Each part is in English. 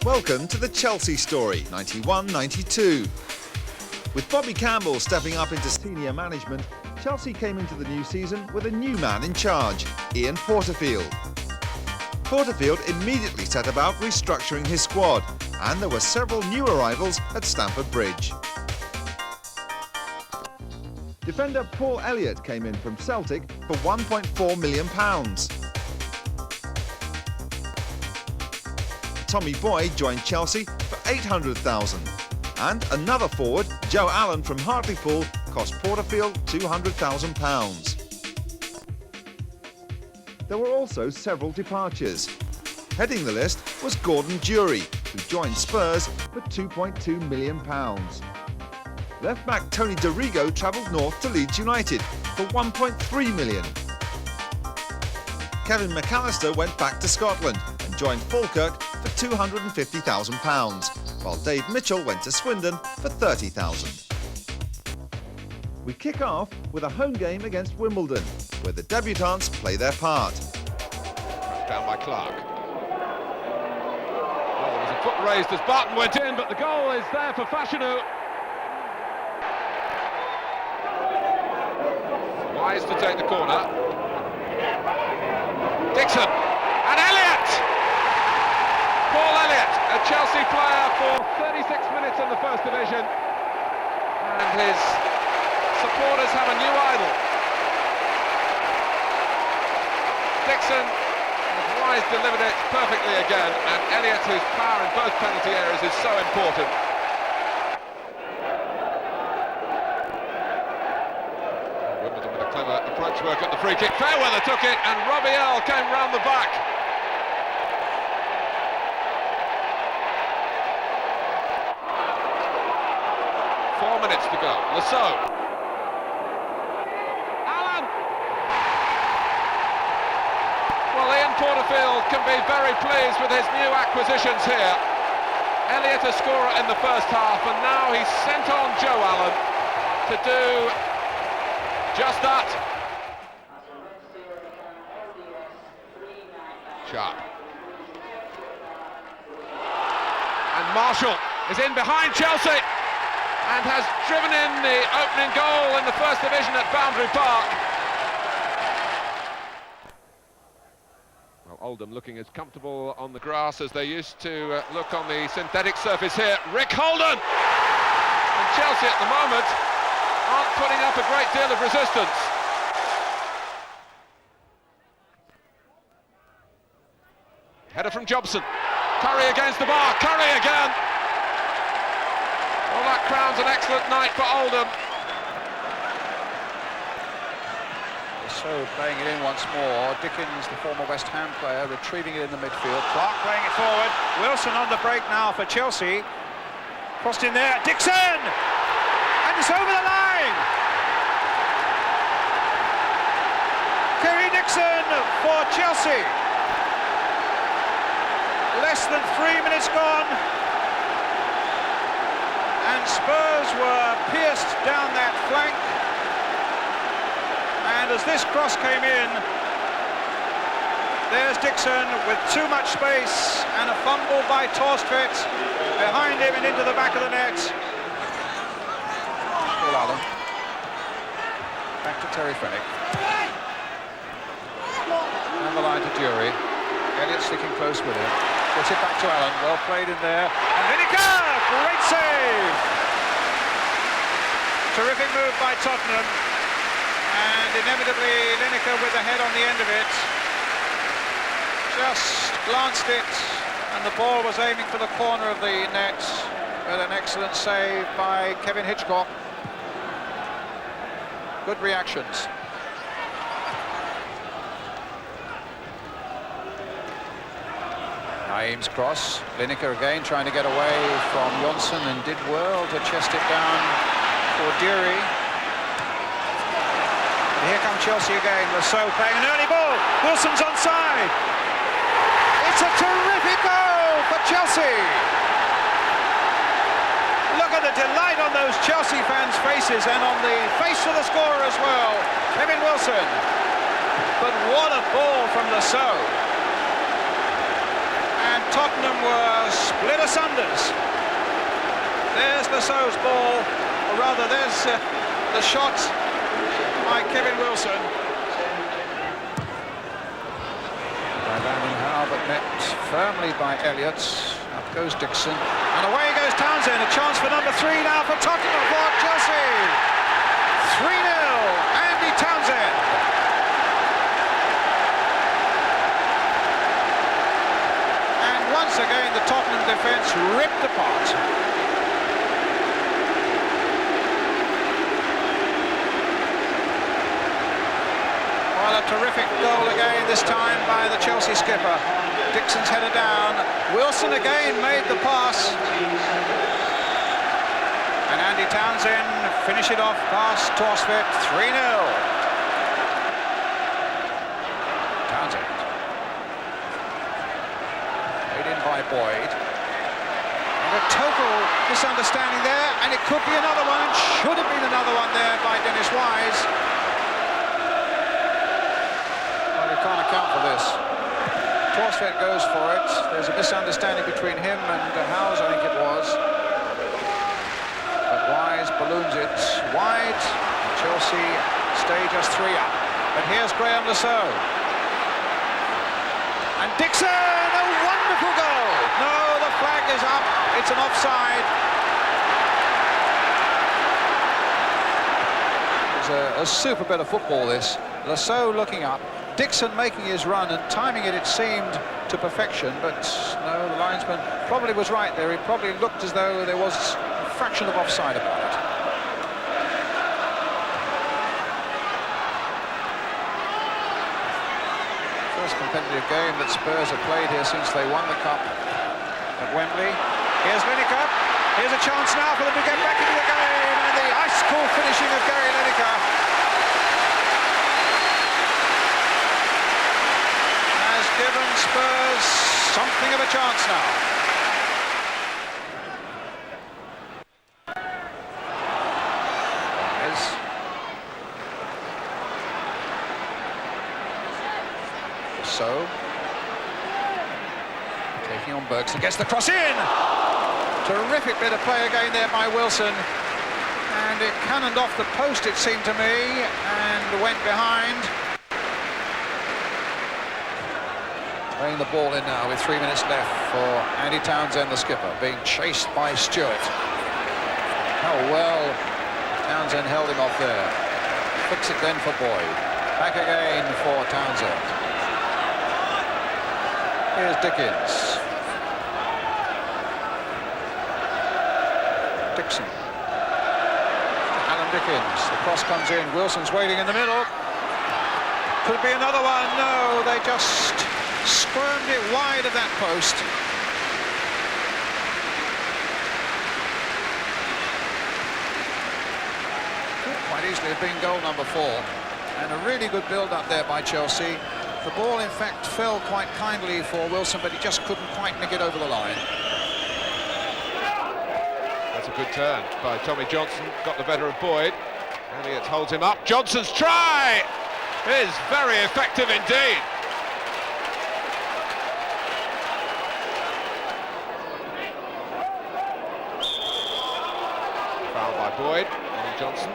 Welcome to the Chelsea story, 91-92. With Bobby Campbell stepping up into senior management, Chelsea came into the new season with a new man in charge, Ian Porterfield. Porterfield immediately set about restructuring his squad, and there were several new arrivals at Stamford Bridge. Defender Paul Elliott came in from Celtic for £1.4 million. Tommy Boyd joined Chelsea for £800,000. And another forward, Joe Allen from Hartlepool, cost Porterfield £200,000. There were also several departures. Heading the list was Gordon Durie, who joined Spurs for £2.2 million. Left-back Tony Dorigo travelled north to Leeds United for £1.3 million. Kevin McAllister went back to Scotland and joined Falkirk for £250,000, while Dave Mitchell went to Swindon for £30,000. We kick off with a home game against Wimbledon, where the debutants play their part. Down by Clark. Well, there was a foot raised as Barton went in, but the goal is there for Fashanu. Wise to take the corner. Dixon and Elliott! Paul Elliott, a Chelsea player for 36 minutes in the First Division, and his supporters have a new idol. Dixon, and Wise delivered it perfectly again, and Elliott, whose power in both penalty areas is so important. Wimbledon with a clever approach work at the free kick. Fairweather took it, and Robbie Earle came round the back. Minutes to go. Lasso. Allen. Well, Ian Porterfield can be very pleased with his new acquisitions here. Elliott a scorer in the first half, and now he's sent on Joe Allen to do just that. Sharp. And Marshall is in behind Chelsea and has driven in the opening goal in the First Division at Boundary Park. Well, Oldham looking as comfortable on the grass as they used to look on the synthetic surface here. Rick Holden! And Chelsea at the moment aren't putting up a great deal of resistance. Header from Jobson. Curry against the bar. Curry again! Well, that crowns an excellent night for Oldham. So playing it in once more. Dickens, the former West Ham player, retrieving it in the midfield. Clark playing it forward. Wilson on the break now for Chelsea. Crossed in there. Dixon! And it's over the line! Kerry Dixon for Chelsea. Less than 3 minutes gone. And Spurs were pierced down that flank, and as this cross came in, there's Dixon with too much space and a fumble by Torstvedt behind him and into the back of the net. Paul Allen back to Terry Fenwick, and the line to Durie. Elliott sticking close with him. Gets it back to Allen, well played in there, and Lineker, great save! Terrific move by Tottenham, and inevitably Lineker with the head on the end of it. Just glanced it, and the ball was aiming for the corner of the net, with an excellent save by Kevin Hitchcock. Good reactions. Naeem's cross, Lineker again trying to get away from Johnson and did well to chest it down for Durie. And here come Chelsea again, Lasso playing an early ball, Wilson's onside. It's a terrific goal for Chelsea. Look at the delight on those Chelsea fans' faces and on the face of the scorer as well, Kevin Wilson. But what a ball from Lasso. Tottenham were split asunders. There's Lasso's ball, or rather there's the shot by Kevin Wilson. By Landon Howe, but met firmly by Elliott. Up goes Dixon, and away goes Townsend. A chance for number 3 now for Tottenham, for Chelsea. 3-0, Andy Townsend. And once again, the Tottenham defence ripped apart. Well, a terrific goal again, this time by the Chelsea skipper. Dixon's header down. Wilson again made the pass. And Andy Townsend finish it off past Torsvett. 3-0. Townsend. Played in by Boyd. And a total misunderstanding there, and it could be another one, and should have been another one there by Dennis Wise. Well, you can't account for this. Torsvett goes for it. There's a misunderstanding between him and Howes, I think it was. But Wise balloons it wide. Chelsea stay just 3 up. But here's Graham Lasso. And Dixon, a wonderful goal. No, the flag is up. It's an offside. It's a super bit of football, this. Lasso looking up. Dixon making his run and timing it, it seemed, to perfection, but no, the linesman probably was right there. He probably looked as though there was a fraction of offside about it. First competitive game that Spurs have played here since they won the Cup at Wembley. Here's Lineker. Here's a chance now for them to get back into the game, and the ice-cold finishing of Gary Lineker given Spurs something of a chance now. So taking on Bergson, gets the cross in. Terrific bit of play again there by Wilson, and it cannoned off the post, it seemed to me, and went behind. Playing the ball in now with 3 minutes left for Andy Townsend, the skipper, being chased by Stewart. How well Townsend held him off there. Fix it then for Boyd. Back again for Townsend. Here's Dickens. Dixon. Alan Dickens. The cross comes in. Wilson's waiting in the middle. Could be another one. No, they just squirmed it wide of that post. Could quite easily have been goal number 4. And a really good build-up there by Chelsea. The ball, in fact, fell quite kindly for Wilson, but he just couldn't quite nick it over the line. That's a good turn by Tommy Johnson. Got the better of Boyd. Elliott holds him up. Johnson's try is very effective indeed. Foul by Boyd on Johnson.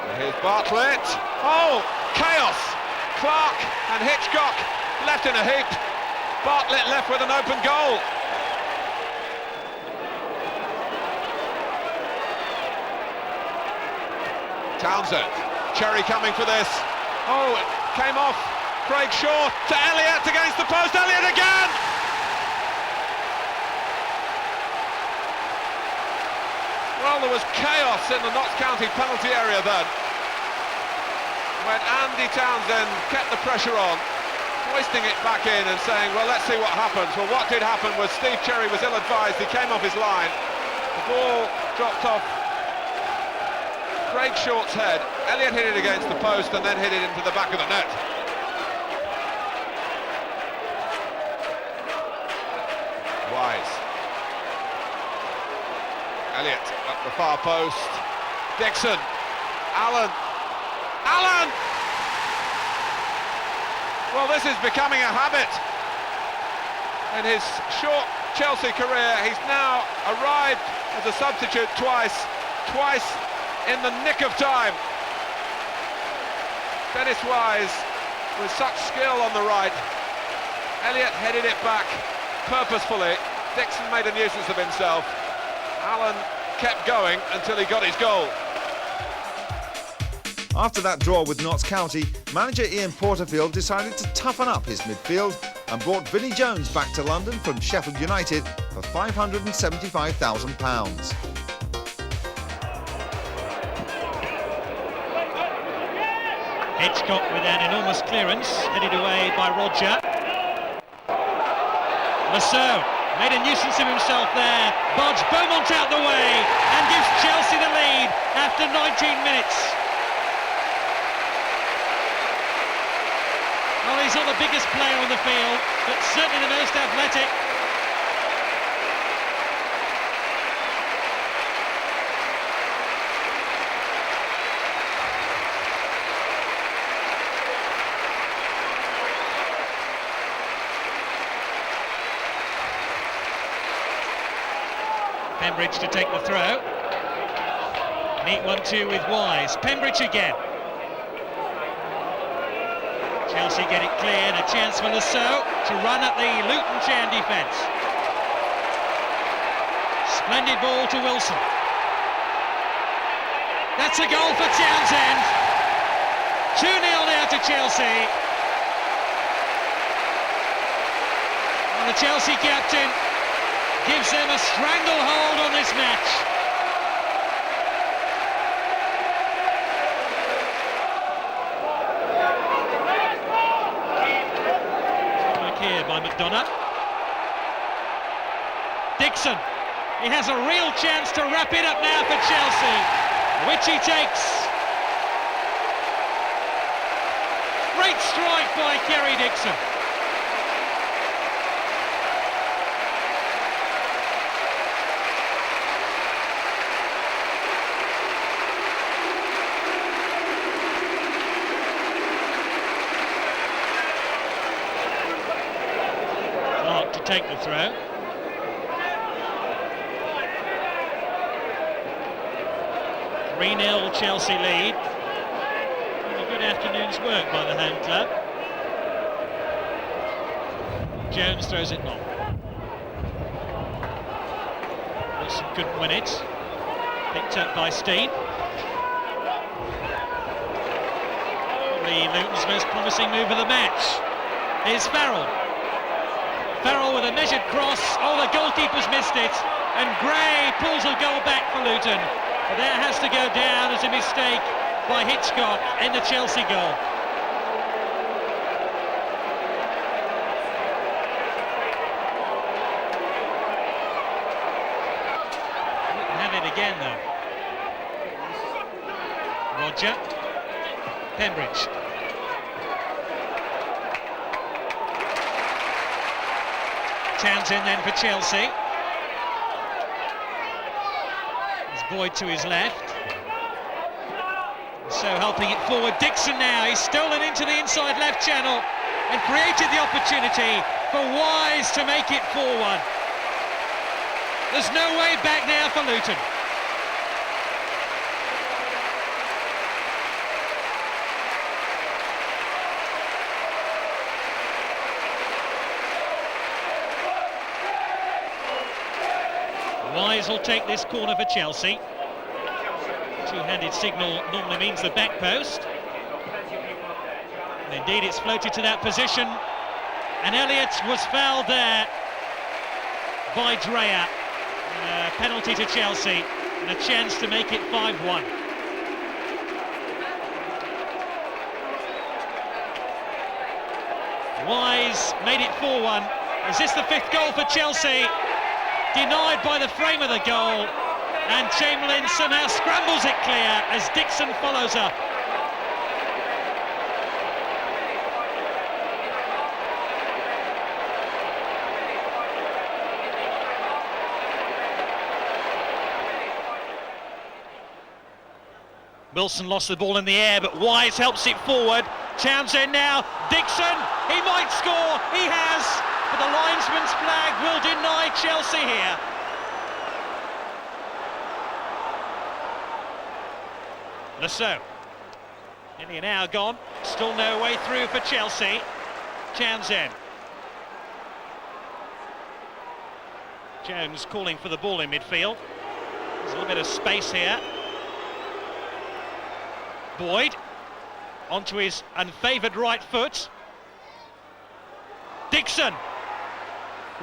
And here's Bartlett. Oh, chaos! Clark and Hitchcock left in a heap. Bartlett left with an open goal. Townsend, Cherry coming for this. Oh, it came off. Craig Shaw to Elliott against the post. Elliott again! Well, there was chaos in the Notts County penalty area then, when Andy Townsend kept the pressure on, hoisting it back in and saying, well, let's see what happens. Well, what did happen was Steve Cherry was ill-advised. He came off his line. The ball dropped off Craig Short's head. Elliott hit it against the post and then hit it into the back of the net. Wise. Elliott up the far post. Dixon. Allen. Allen! Well, this is becoming a habit in his short Chelsea career. He's now arrived as a substitute twice in the nick of time. Dennis Wise with such skill on the right. Elliott headed it back purposefully. Dixon made a nuisance of himself. Allen kept going until he got his goal. After that draw with Notts County, manager Ian Porterfield decided to toughen up his midfield and brought Vinnie Jones back to London from Sheffield United for £575,000. Hitchcock with an enormous clearance, headed away by Roger. Lasso made a nuisance of himself there. Bodge Beaumont out the way and gives Chelsea the lead after 19 minutes. Well, he's not the biggest player on the field, but certainly the most athletic. Pembridge to take the throw. Neat 1-2 with Wise. Pembridge again. Chelsea get it clear and a chance for Lasso to run at the Luton Town defence. Splendid ball to Wilson. That's a goal for Townsend. 2-0 now to Chelsea. And the Chelsea captain gives them a stranglehold on this match. Work here by McDonough. Dixon. He has a real chance to wrap it up now for Chelsea, which he takes. Great strike by Kerry Dixon. To take the throw. (3-0) Chelsea lead. A good afternoon's work by the home club. Jones throws it long. Wilson couldn't win it. Picked up by Steen. Probably Luton's most promising move of the match is Farrell. Farrell with a measured cross. Oh, the goalkeeper's missed it, and Gray pulls a goal back for Luton. But that has to go down as a mistake by Hitchcock in the Chelsea goal. Have it again though. Roger. Pembridge. Townsend then for Chelsea. There's Boyd to his left. So helping it forward. Dixon now, he's stolen into the inside left channel and created the opportunity for Wise to make it 4-1. There's no way back now for Luton. Wise will take this corner for Chelsea. Two-handed signal normally means the back post. And indeed it's floated to that position. And Elliott was fouled there by Dreyer. Penalty to Chelsea and a chance to make it 5-1. Wise made it 4-1. Is this the fifth goal for Chelsea? Denied by the frame of the goal, and Chamberlain somehow scrambles it clear as Dixon follows up. Wilson lost the ball in the air, but Wise helps it forward Townsend now, Dixon, he might score, he has, but the linesman's flag will deny Chelsea here. Lasso, nearly an hour gone, still no way through for Chelsea. Townsend. Jones calling for the ball in midfield. There's a little bit of space here. Boyd onto his unfavoured right foot. Dixon.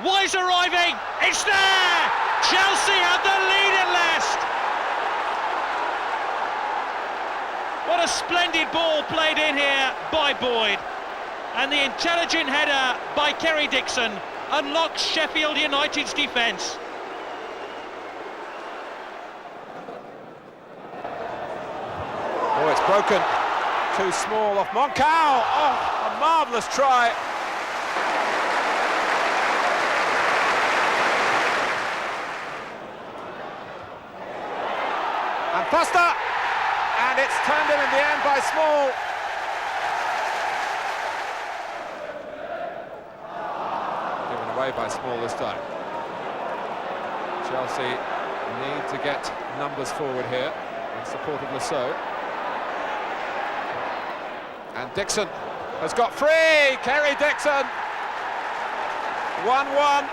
Wise arriving. It's there! Chelsea have the lead at last. What a splendid ball played in here by Boyd. And the intelligent header by Kerry Dixon unlocks Sheffield United's defence. Oh, it's broken. Too small off Moncau. Oh, a marvellous try. And Foster. And it's turned in the end by Small. Given away by Small this time. Chelsea need to get numbers forward here in support of Lasso. And Dixon has got free. Kerry Dixon. 1-1.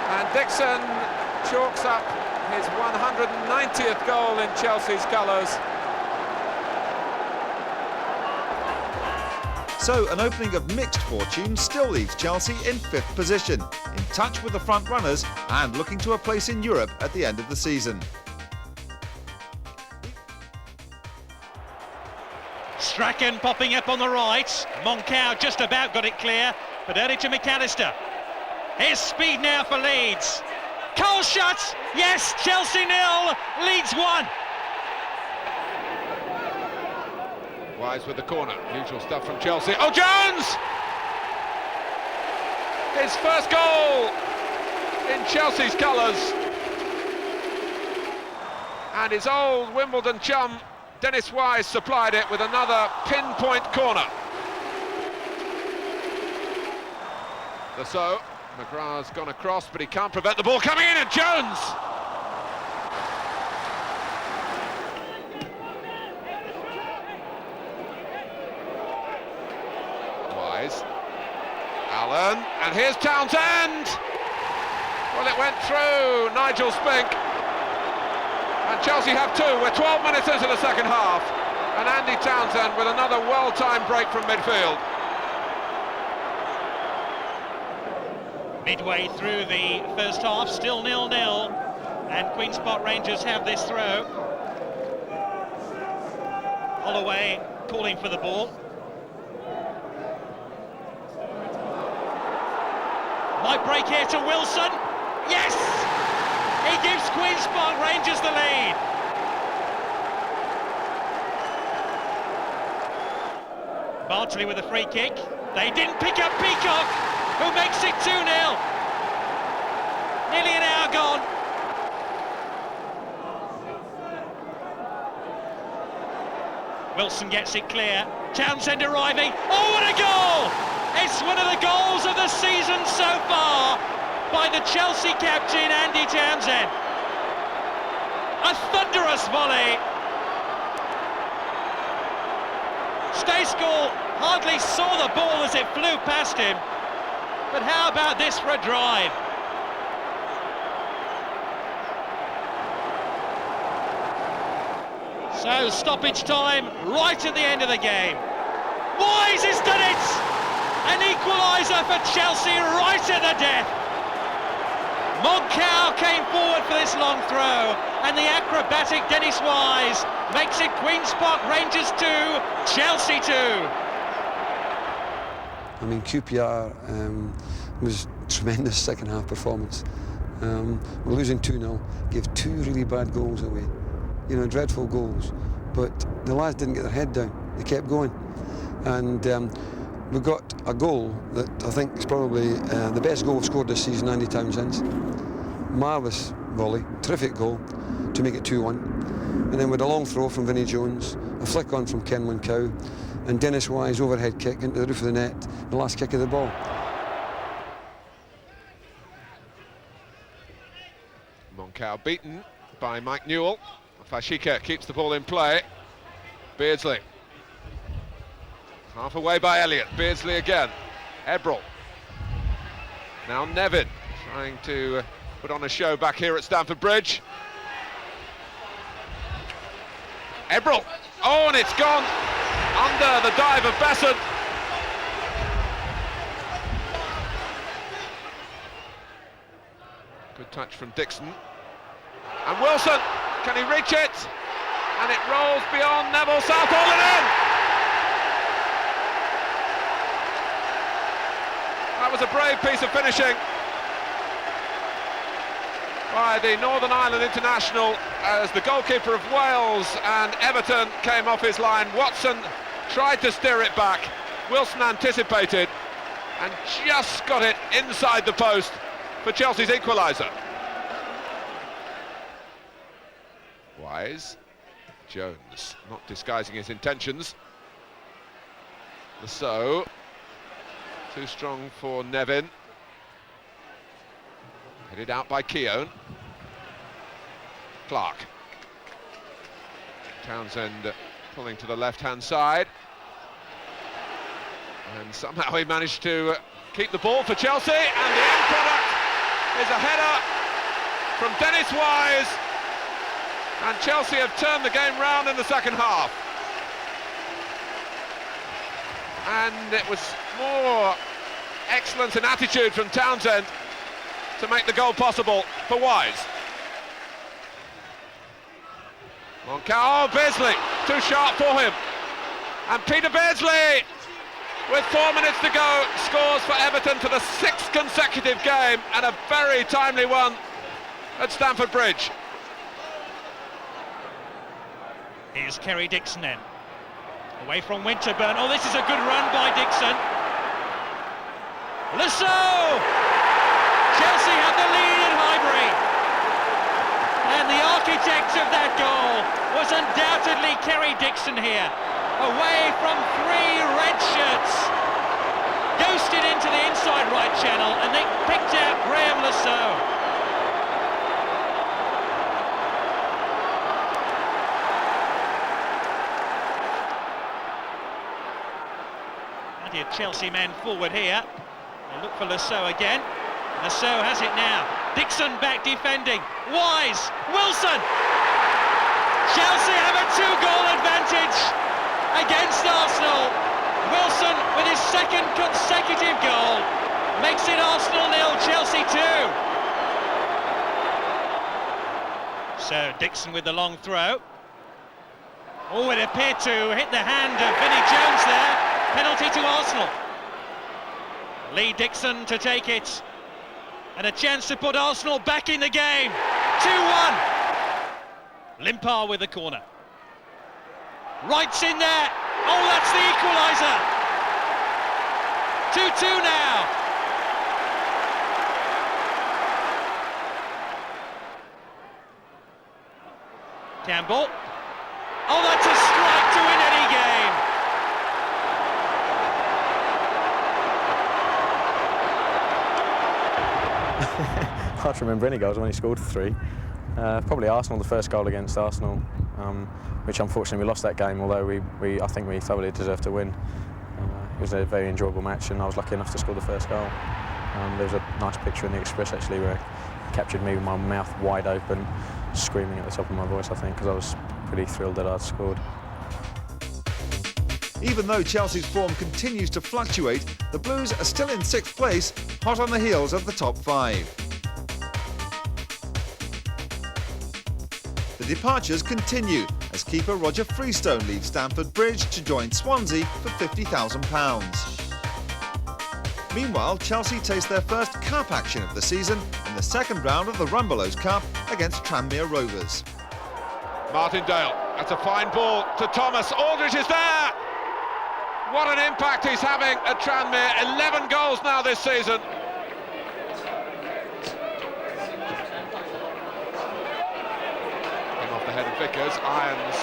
And Dixon chalks up his 190th goal in Chelsea's colours. So an opening of mixed fortune still leaves Chelsea in 5th position, in touch with the front runners and looking to a place in Europe at the end of the season. Strachan popping up on the right. Moncau just about got it clear, but early to McAllister. Here's speed now for Leeds. Cole shot! Yes, Chelsea 0, Leeds 1. Wise with the corner, usual stuff from Chelsea. Oh, Jones! His first goal in Chelsea's colours. And his old Wimbledon chum, Dennis Wise, supplied it with another pinpoint corner. So McGrath's gone across, but he can't prevent the ball coming in, and Jones! Wise. Allen, and here's Townsend! Well, it went through Nigel Spink. And Chelsea have two. We're 12 minutes into the second half. And Andy Townsend with another well-timed break from midfield. Midway through the first half, still 0-0, and Queen's Park Rangers have this throw. Holloway calling for the ball. Might break here to Wilson. Yes! He gives Queen's Park Rangers the lead. Bartley with a free kick. They didn't pick up Peacock, who makes it 2-0. Nearly an hour gone. Wilson gets it clear. Townsend arriving. Oh, what a goal! It's one of the goals of the season so far by the Chelsea captain, Andy Townsend. A thunderous volley. Stayskill hardly saw the ball as it flew past him. But how about this for a drive? So stoppage time right at the end of the game. Wise has done it! An equaliser for Chelsea right at the death. Moncau came forward for this long throw, and the acrobatic Dennis Wise makes it Queen's Park Rangers 2, Chelsea 2. I mean, QPR was a tremendous second half performance. We're losing 2-0, gave two really bad goals away. You know, dreadful goals. But the lads didn't get their head down, they kept going. And we got a goal that I think is probably the best goal we've scored this season, Andy Townsend's. Marvellous volley, terrific goal to make it 2-1. And then with a long throw from Vinnie Jones, a flick on from Ken Moncau, and Dennis Wise overhead kick into the roof of the net, the last kick of the ball. Moncau beaten by Mike Newell. Fashika keeps the ball in play. Beardsley. Half away by Elliott. Beardsley again. Ebrel. Now Nevin trying to put on a show back here at Stamford Bridge. Ebrel. Oh, and it's gone under the dive of Besson. Good touch from Dixon. And Wilson, can he reach it? And it rolls beyond Neville Southall and in! That was a brave piece of finishing by the Northern Ireland international as the goalkeeper of Wales and Everton came off his line. Watson tried to steer it back. Wilson anticipated and just got it inside the post for Chelsea's equaliser. Wise. Jones not disguising his intentions. So too strong for Nevin. Headed out by Keown. Clark. Townsend pulling to the left-hand side. And somehow he managed to keep the ball for Chelsea, and the end product is a header from Dennis Wise, and Chelsea have turned the game round in the second half. And it was more excellence and attitude from Townsend to make the goal possible for Wise. Moncau, Beardsley, too sharp for him. And Peter Beardsley, with 4 minutes to go, scores for Everton for the 6th consecutive game, and a very timely one at Stamford Bridge. Here's Kerry Dixon then. Away from Winterburn. Oh, this is a good run by Dixon. Lasso! Chelsea have the lead at Highbury. And the architect of that goal was undoubtedly Kerry Dixon here. Away from 3 red shirts. Ghosted into the inside right channel, and they picked out Graham Lasso. Plenty of Chelsea men forward here. They look for Lasso again. Lasso has it now. Dixon back defending. Wise, Wilson. Chelsea have a 2-goal advantage against Arsenal. Wilson with his 2nd consecutive goal makes it Arsenal 0, Chelsea 2. So Dixon with the long throw. Oh, it appeared to hit the hand of Vinnie Jones there. Penalty to Arsenal. Lee Dixon to take it. And a chance to put Arsenal back in the game. 2-1. Limpar with the corner. Wright's in there. Oh, that's the equaliser. 2-2 now. Campbell. Oh, that's a strike to win any game. Hard to remember any goals when he scored 3. Probably Arsenal, the first goal against Arsenal, which unfortunately we lost that game, although I think we thoroughly deserved to win. It was a very enjoyable match, and I was lucky enough to score the first goal. There was a nice picture in the Express actually where it captured me with my mouth wide open, screaming at the top of my voice, I think, because I was pretty thrilled that I'd scored. Even though Chelsea's form continues to fluctuate, the Blues are still in 6th place, hot on the heels of the top 5. The departures continue as keeper Roger Freestone leaves Stamford Bridge to join Swansea for £50,000. Meanwhile, Chelsea taste their first cup action of the season in the 2nd round of the Rumbelows Cup against Tranmere Rovers. Martindale, that's a fine ball to Thomas. Aldridge is there! What an impact he's having at Tranmere. 11 goals now this season. Came off the ahead of Vickers. Irons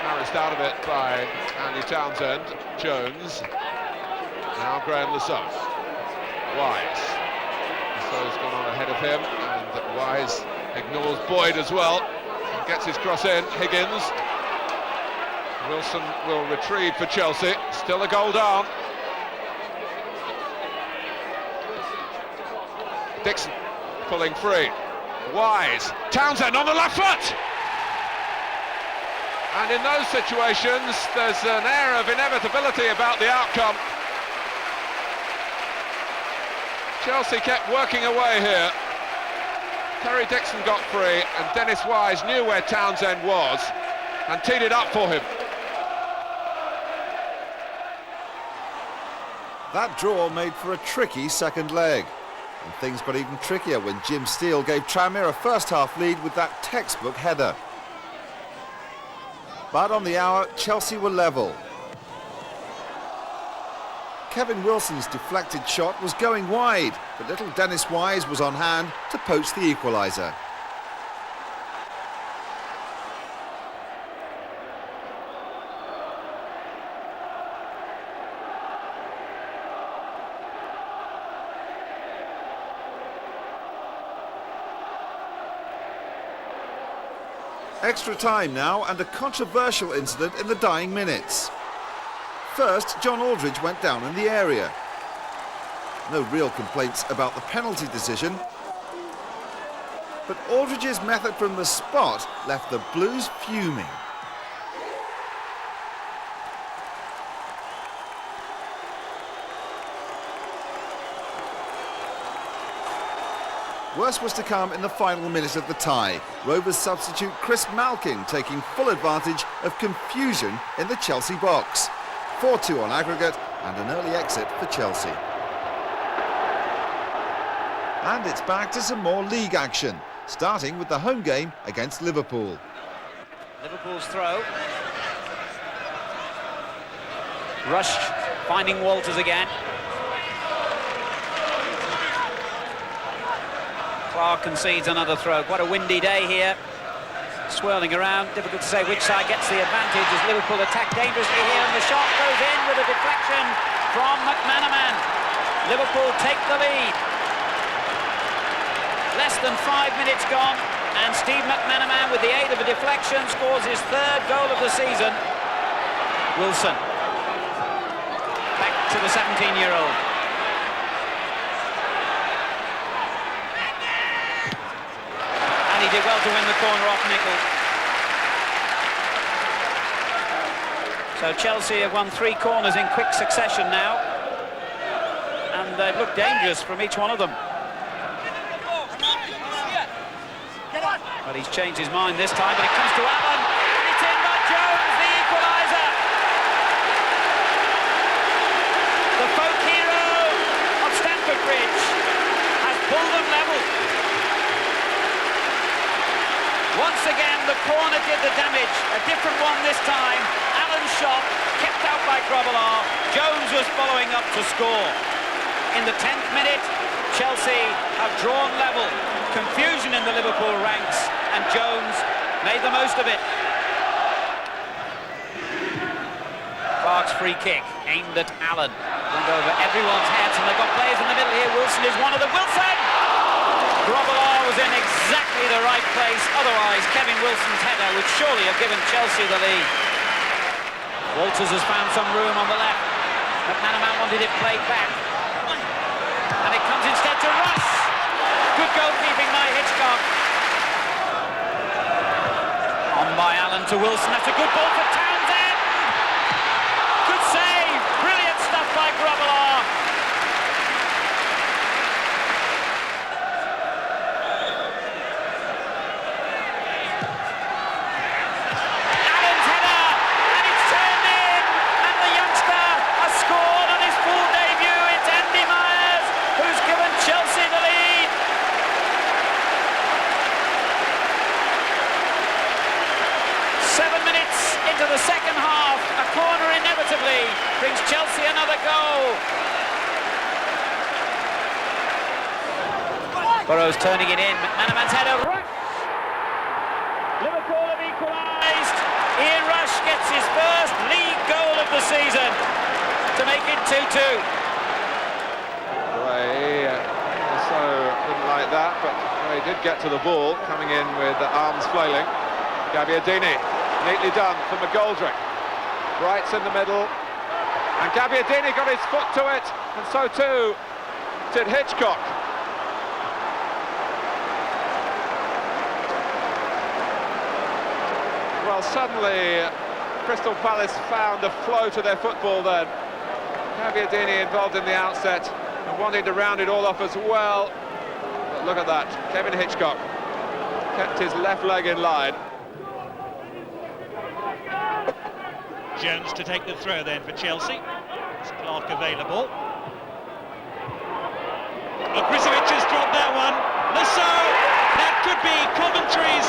harassed out of it by Andy Townsend. Jones. Now Graham Lasso. Wise. Lasso's gone on ahead of him, and Wise ignores Boyd as well. And gets his cross in. Higgins. Wilson will retrieve for Chelsea. Still a goal down. Dixon pulling free. Wise. Townsend on the left foot! And in those situations, there's an air of inevitability about the outcome. Chelsea kept working away here. Terry Dixon got free, and Dennis Wise knew where Townsend was and teed it up for him. That draw made for a tricky second leg. And things got even trickier when Jim Steele gave Tranmere a first-half lead with that textbook header. But on the hour, Chelsea were level. Kevin Wilson's deflected shot was going wide, but little Dennis Wise was on hand to poach the equaliser. Extra time now, and a controversial incident in the dying minutes. First, John Aldridge went down in the area. No real complaints about the penalty decision, but Aldridge's method from the spot left the Blues fuming. Worse was to come in the final minute of the tie. Rovers substitute Chris Malkin taking full advantage of confusion in the Chelsea box. 4-2 on aggregate and an early exit for Chelsea. And it's back to some more league action, starting with the home game against Liverpool. Liverpool's throw. Rush finding Walters again. Clark concedes another throw. Quite a windy day here. Swirling around. Difficult to say which side gets the advantage as Liverpool attack dangerously here, and the shot goes in with a deflection from McManaman. Liverpool take the lead. Less than 5 minutes gone, and Steve McManaman, with the aid of a deflection, scores his third goal of the season. Wilson. Back to the 17-year-old. He did well to win the corner off Nicol. So Chelsea have won 3 corners in quick succession now, and they've looked dangerous from each one of them. But he's changed his mind this time, but it comes to Allen, and it's in by Jones, the equaliser. The folk hero of Stamford Bridge has pulled them level. Once again, the corner did the damage. A different one this time. Allen's shot kept out by Grobbelaar. Jones was following up to score. In the 10th minute, Chelsea have drawn level. Confusion in the Liverpool ranks, and Jones made the most of it. Clark's free kick aimed at Allen. Went over everyone's heads, and they've got players in the middle here. Wilson is one of them. Wilson! Grobbelaar was in exactly the right place, otherwise Kevin Wilson's header would surely have given Chelsea the lead. Walters has found some room on the left. McManaman wanted it played back. And it comes instead to Russ. Good goalkeeping by Hitchcock. On by Allen to Wilson. That's a good ball for Townsend. Good save. Brilliant stuff by Grobbelaar. Brings Chelsea another goal. Burrows turning it in. McManaman's header. Liverpool have equalised. gets his first league goal of the season to make it 2-2. Gray so didn't like that, but Gray did get to the ball, coming in with the arms flailing. Gabbiadini, neatly done for McGoldrick. Wright's in the middle, and Gabbiadini got his foot to it, and so too did Hitchcock. Well, suddenly Crystal Palace found a flow to their football then. Gabbiadini involved in the outset and wanting to round it all off as well. But look at that, Kevin Hitchcock kept his left leg in line. Jones to take the throw then for Chelsea. Is Clark available? Kristovic has dropped that one. Lasso, that could be Coventry's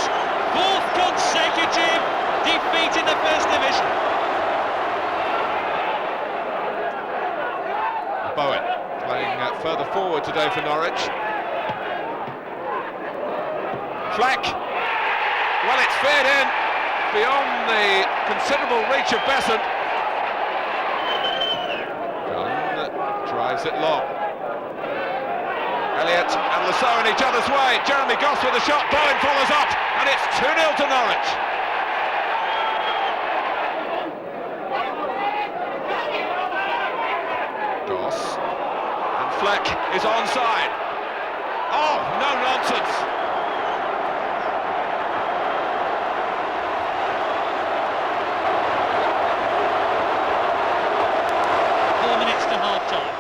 4th consecutive defeat in the First Division. Bowen playing further forward today for Norwich. Fleck. Well, it's fared in beyond the considerable reach of Besant. Gunn drives it long. Elliott and Lasso in each other's way. Jeremy Goss with a shot. Bowen follows up, and it's 2-0 to Norwich. Goss and Fleck is onside. Oh, no nonsense.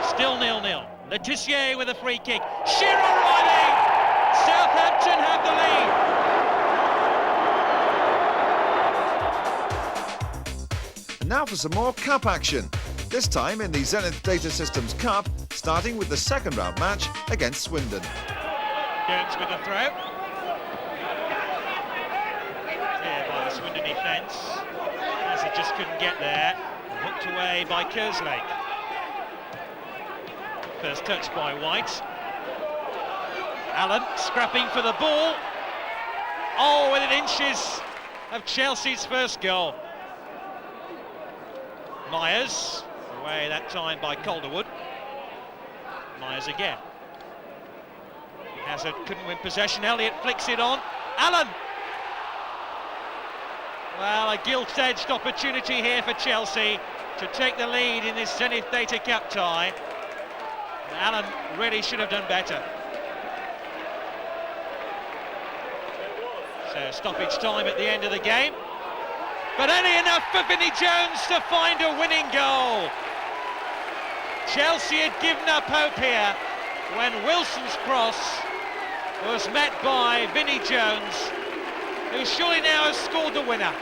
Still 0-0. Letitia with a free kick. Shearer Riley! Southampton have the lead. And now for some more Cup action. This time in the Zenith Data Systems Cup, starting with the second round match against Swindon. Jones with a throw. Clear by the Swindon defence, as he just couldn't get there. Hooked away by Kerslake. First touch by White. Allen scrapping for the ball. Oh, within inches of Chelsea's first goal. Myers, away that time by Calderwood. Myers again. Hazard couldn't win possession. Elliott flicks it on. Allen! Well, a gilt-edged opportunity here for Chelsea to take the lead in this Zenith Data Cup tie. Allen really should have done better. So stoppage time at the end of the game. But only enough for Vinnie Jones to find a winning goal. Chelsea had given up hope here when Wilson's cross was met by Vinnie Jones, who surely now has scored the winner.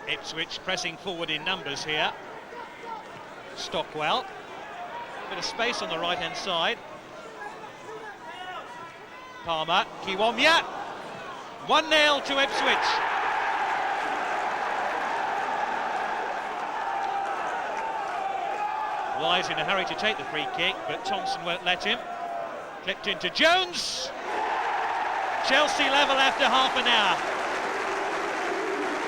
Ipswich pressing forward in numbers here. Stockwell, bit of space on the right hand side. Palmer, Kiwomya, 1-0 to Ipswich. Wise in a hurry to take the free kick, but Thompson won't let him. Clipped into Jones. Chelsea level after half an hour.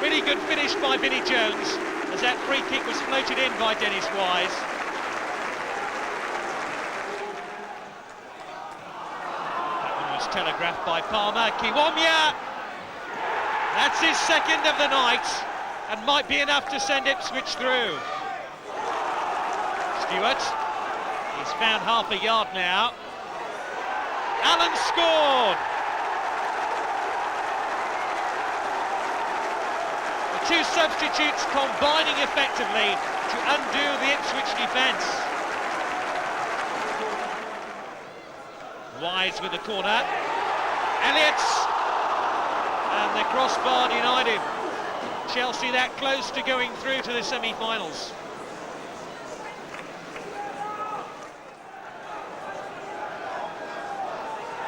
Really good finish by Vinnie Jones, as that free kick was floated in by Dennis Wise. That one was telegraphed by Palmer. Kiwomya! That's his second of the night, and might be enough to send Ipswich through. Stewart, he's found half a yard now. Allen scored! Two substitutes combining effectively to undo the Ipswich defence. Wise with the corner. Elliott, and the crossbar denied him. Chelsea that close to going through to the semi-finals.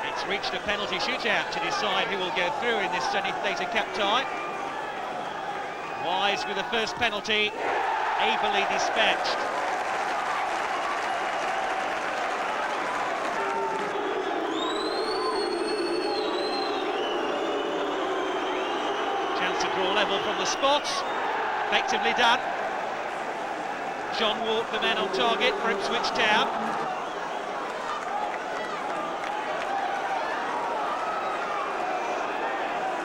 It's reached a penalty shootout to decide who will go through in this Zenith Data Cup tie. Wise with the first penalty, ably dispatched. or level from the spot. Effectively done. John Walk, the man on target for Ipswich Town.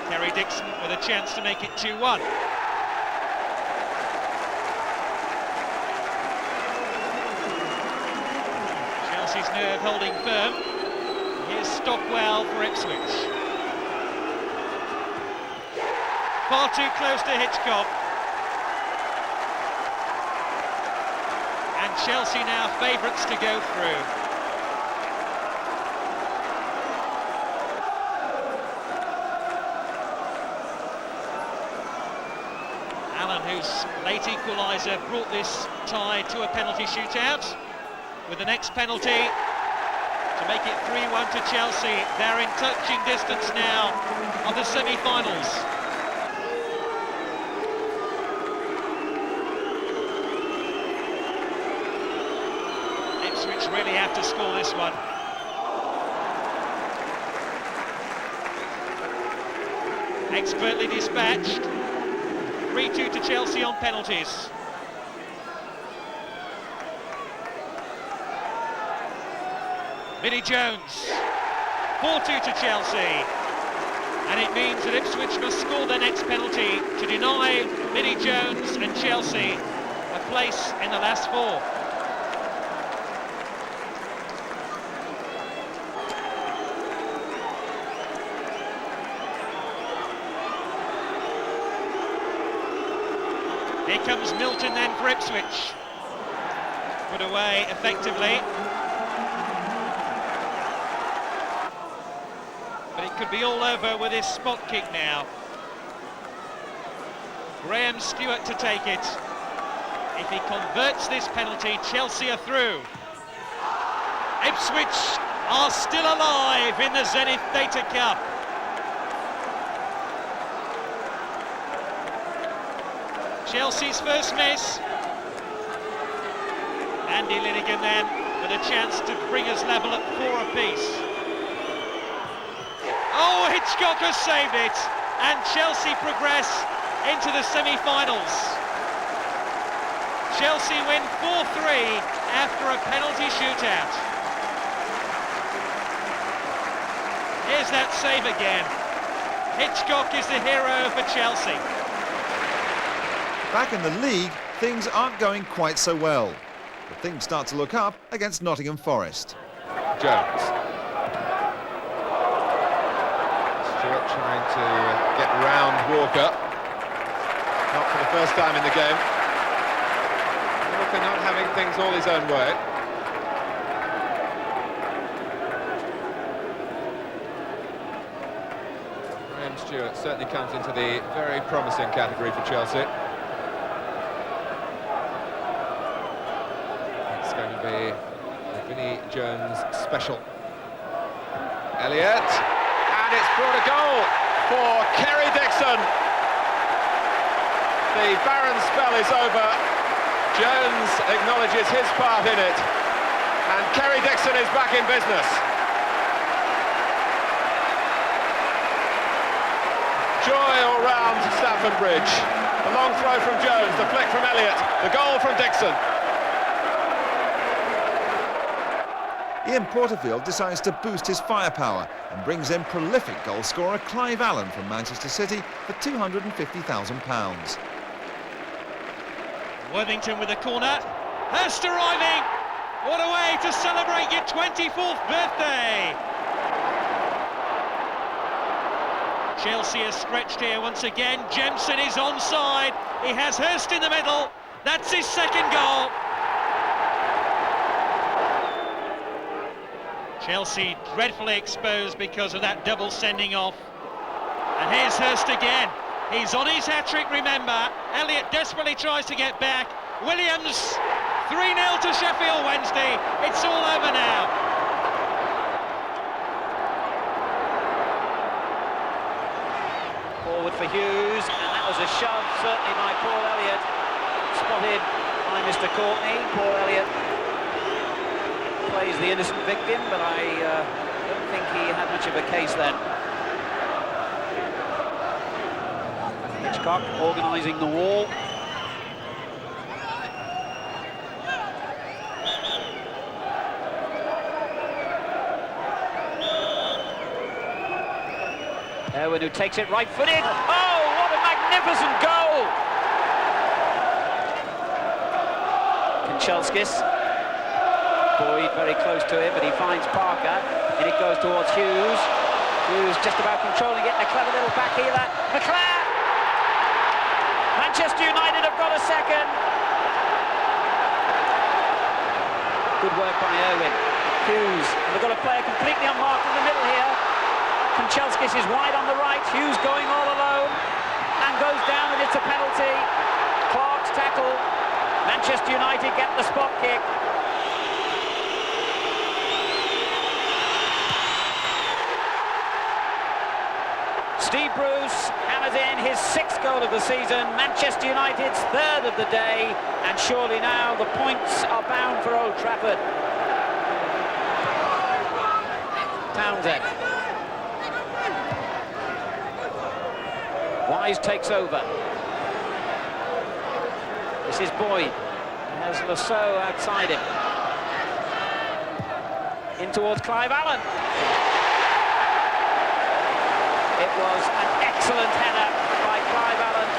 Kerry Dixon with a chance to make it 2-1. Chelsea's nerve holding firm. Here's Stockwell for Ipswich. Far too close to Hitchcock. And Chelsea now favourites to go through. Allen, whose late equaliser brought this tie to a penalty shootout, with the next penalty to make it 3-1 to Chelsea. They're in touching distance now of the semi-finals. Ipswich really have to score this one. Expertly dispatched. 3-2 to Chelsea on penalties. Vinnie Jones, 4-2 to Chelsea, and it means that Ipswich must score their next penalty to deny Vinnie Jones and Chelsea a place in the last four. Here comes Milton then for Ipswich, put away effectively. But it could be all over with his spot kick now. Graham Stewart to take it. If he converts this penalty, Chelsea are through. Ipswich are still alive in the Zenith Data Cup. Chelsea's first miss. Andy Linnigan then with a chance to bring us level at 4 apiece. Oh, Hitchcock has saved it, and Chelsea progress into the semi-finals. Chelsea win 4-3 after a penalty shootout. Here's that save again. Hitchcock is the hero for Chelsea. Back in the league, things aren't going quite so well. But things start to look up against Nottingham Forest. Jones. Stewart trying to get round Walker. Not for the first time in the game. Walker not having things all his own way. Graham Stewart certainly comes into the very promising category for Chelsea. It's going to be a Vinnie Jones special. Elliott, and it's brought a goal for Kerry Dixon. The barren spell is over. Jones acknowledges his part in it, and Kerry Dixon is back in business. Joy all round Stamford Bridge. The long throw from Jones, the flick from Elliott, the goal from Dixon. Ian Porterfield decides to boost his firepower and brings in prolific goal scorer Clive Allen from Manchester City for £250,000. Worthington with a corner. Hurst arriving. What a way to celebrate your 24th birthday. Chelsea is stretched here once again. Jemson is onside. He has Hurst in the middle. That's his second goal. Chelsea dreadfully exposed because of that double sending off. And here's Hurst again. He's on his hat-trick, remember. Elliott desperately tries to get back. Williams, 3-0 to Sheffield Wednesday. It's all over now. Forward for Hughes, and that was a shove, certainly by Paul Elliott. Spotted by Mr. Courtney. Paul Elliott plays the innocent victim, but I don't think he had much of a case then. Hitchcock organising the wall. Erwin, who takes it right-footed. Oh, what a magnificent goal! Kanchelskis. Boyd very close to him, but he finds Parker, and it goes towards Hughes. Hughes just about controlling it, a clever little back heeler. McClair! Manchester United have got a second. Good work by Erwin. Hughes, and they've got a player completely unmarked in the middle here. Kanchelskis is wide on the right, Hughes going all alone, and goes down, and it's a penalty. Clark's tackle. Manchester United get the spot kick. Steve Bruce hammers in his 6th goal of the season, Manchester United's 3rd of the day, and surely now the points are bound for Old Trafford. Townsend. Wise takes over. This is Boyd. He has Lasseau outside him. In towards Clive Allen. It was an excellent header by Clive Allen,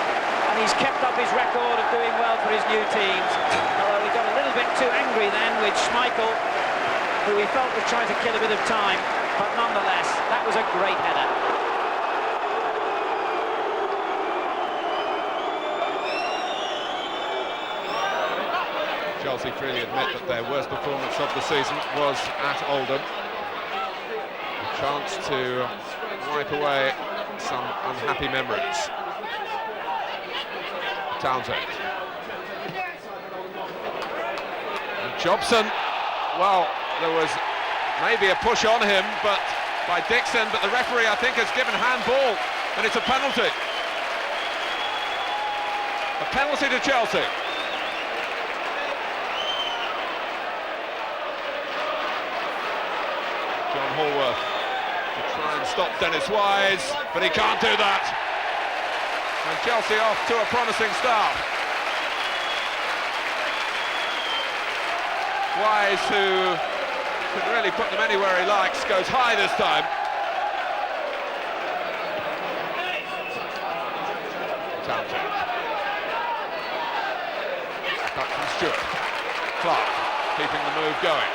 and he's kept up his record of doing well for his new teams. Although he got a little bit too angry then with Schmeichel, who he felt was trying to kill a bit of time, but nonetheless, that was a great header. Chelsea freely admit that their worst performance of the season was at Oldham. A chance to wipe away some unhappy memories. Townsend. And Jobson, well, there was maybe a push on him by Dixon, but the referee, I think, has given handball, and it's a penalty. A penalty to Chelsea. John Hallworth to try and stop Dennis Wise, but he can't do that. And Chelsea off to a promising start. Wise, who can really put them anywhere he likes, goes high this time. Townsend. Back from Stewart. Clark keeping the move going.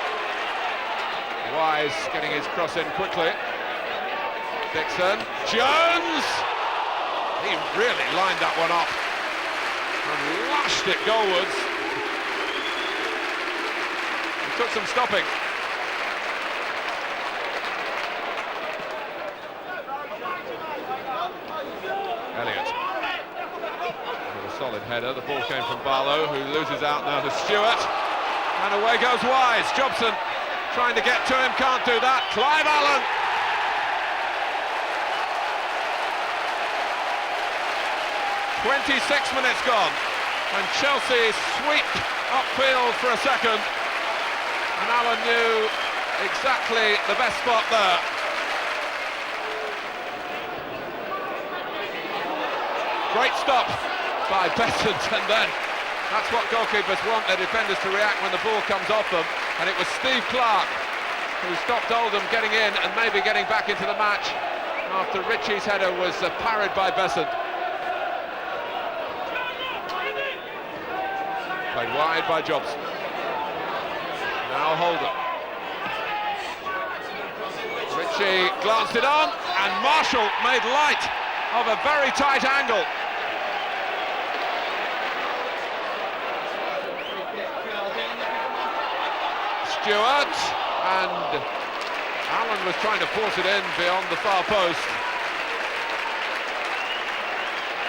Wise getting his cross in quickly. Dixon. Jones! He really lined that one up and lashed it goalwards. It took some stopping. Elliott. With a solid header. The ball came from Barlow, who loses out now to Stewart. And away goes Wise. Jobson trying to get to him, can't do that. Clive Allen. "26 minutes gone, and Chelsea sweep upfield for a second, and Allen knew exactly the best spot there. Great stop by Bessent, and then that's what goalkeepers want their defenders to react when the ball comes off them, and it was Steve Clark who stopped Oldham getting in and maybe getting back into the match after Ritchie's header was parried by Bessent. Played wide by Jobson. Now Holden. Ritchie glanced it on, and Marshall made light of a very tight angle. Stewart, and Allen was trying to force it in beyond the far post.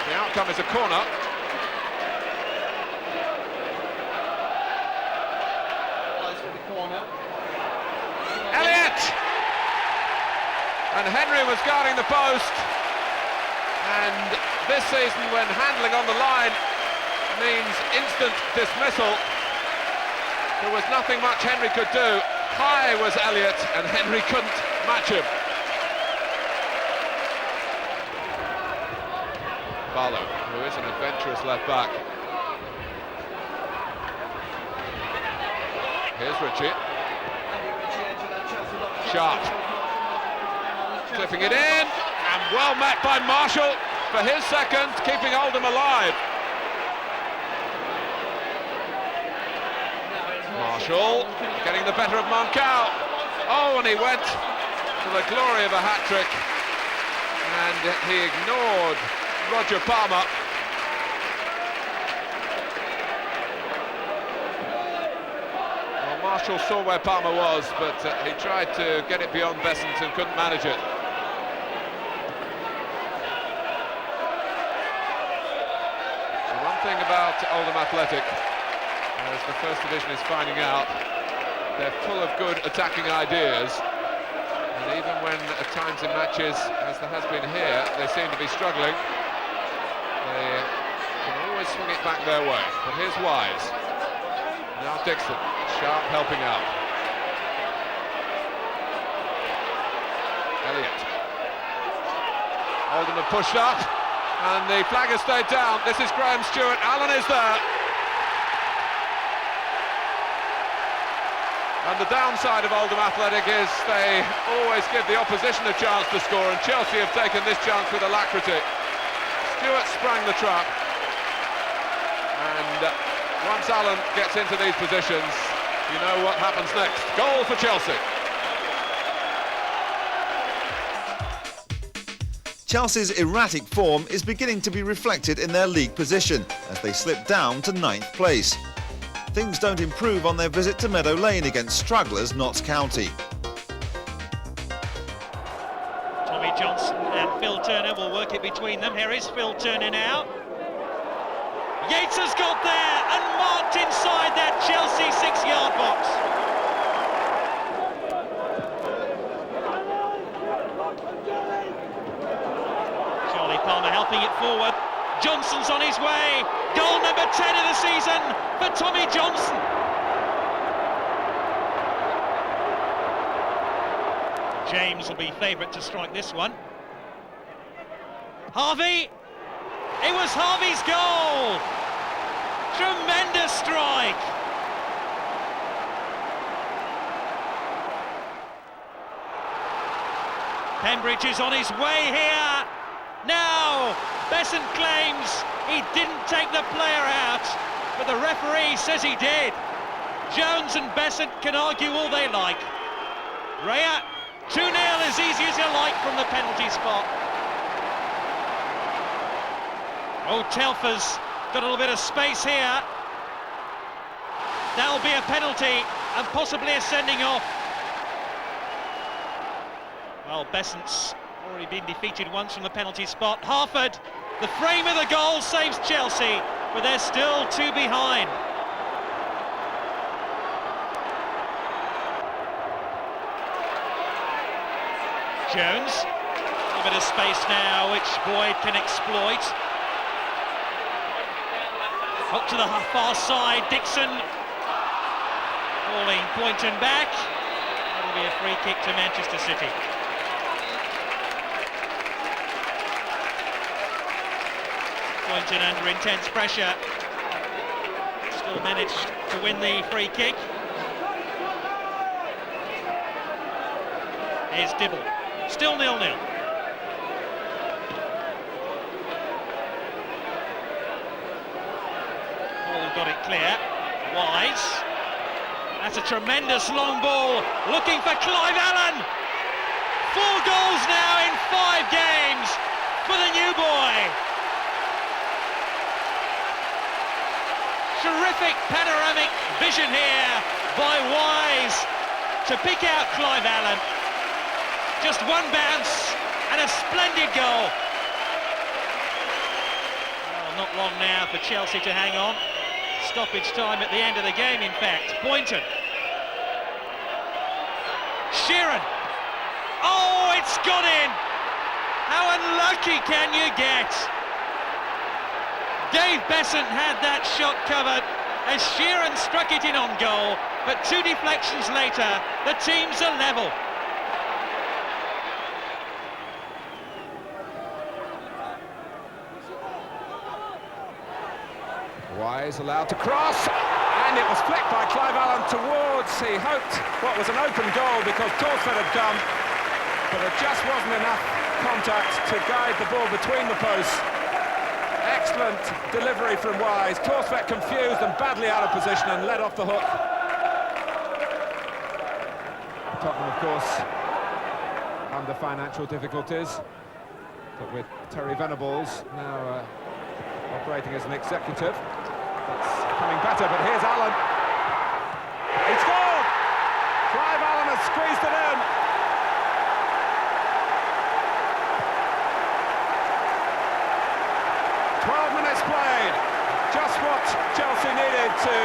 The outcome is a corner. Elliott! And Henry was guarding the post, and this season, when handling on the line means instant dismissal, there was nothing much Henry could do. High was Elliott, and Henry couldn't match him. Barlow is an adventurous left-back. Here's Ritchie. Sharp. Clipping it in, and well met by Marshall for his second, keeping Oldham alive. Marshall getting the better of Moncau. Oh, and he went to the glory of a hat-trick, and he ignored Roger Palmer. Well, Marshall saw where Palmer was, but he tried to get it beyond Bessent and couldn't manage it. The one thing about Oldham Athletic, as the First Division is finding out, they're full of good attacking ideas, and even when at times in matches, as there has been here, they seem to be struggling, they can always swing it back their way. But here's Wise. Now Dixon, Sharp helping out. Elliott. Oldham have pushed up, and the flag has stayed down. This is Graham Stewart. Allen is there. And the downside of Oldham Athletic is they always give the opposition a chance to score, and Chelsea have taken this chance with alacrity. Stewart sprang the trap, and once Allen gets into these positions, you know what happens next. Goal for Chelsea. Chelsea's erratic form is beginning to be reflected in their league position as they slip down to 9th place. Things don't improve on their visit to Meadow Lane against strugglers Notts County. Tommy Johnson and Phil Turner will work it between them. Here is Phil Turner now. Yates has got there and marked inside that Chelsea 6-yard box. Charlie Palmer helping it forward. Johnson's on his way. Goal number 10 of the season for Tommy Johnson. James will be favourite to strike this one. Harvey. It was Harvey's goal. Tremendous strike. Pembridge is on his way here. Now, Bessent claims he didn't take the player out, but the referee says he did. Jones and Bessent can argue all they like. Raya, 2-0 as easy as you like from the penalty spot. Oh, Telfer's got a little bit of space here. That'll be a penalty and possibly a sending off. Well, Bessent's already been defeated once from the penalty spot. Harford, the frame of the goal saves Chelsea, but they're still 2 behind. Jones, a little bit of space now, which Boyd can exploit. Up to the far side, Dixon. Calling Poynton back. That'll be a free kick to Manchester City. Poynton under intense pressure. Still managed to win the free kick. Here's Dibble. Still 0-0. Got it clear. Wise. That's a tremendous long ball. Looking for Clive Allen. 4 goals now in 5 games for the new boy. Terrific panoramic vision here by Wise to pick out Clive Allen. Just one bounce and a splendid goal. Well, not long now for Chelsea to hang on. Stoppage time at the end of the game, in fact. Poynton. Sheeran. Oh, it's got in. How unlucky can you get? Dave Bessent had that shot covered as Sheeran struck it in on goal, but 2 deflections later, the teams are level. Wise allowed to cross, and it was flicked by Clive Allen towards, he hoped, what was an open goal because Torsford had come, but there just wasn't enough contact to guide the ball between the posts. Excellent delivery from Wise. Torsford confused and badly out of position and led off the hook. Tottenham, of course, under financial difficulties, but with Terry Venables now operating as an executive, it's coming better, but here's Allen. He scored! Clive Allen has squeezed it in. Played, just what Chelsea needed to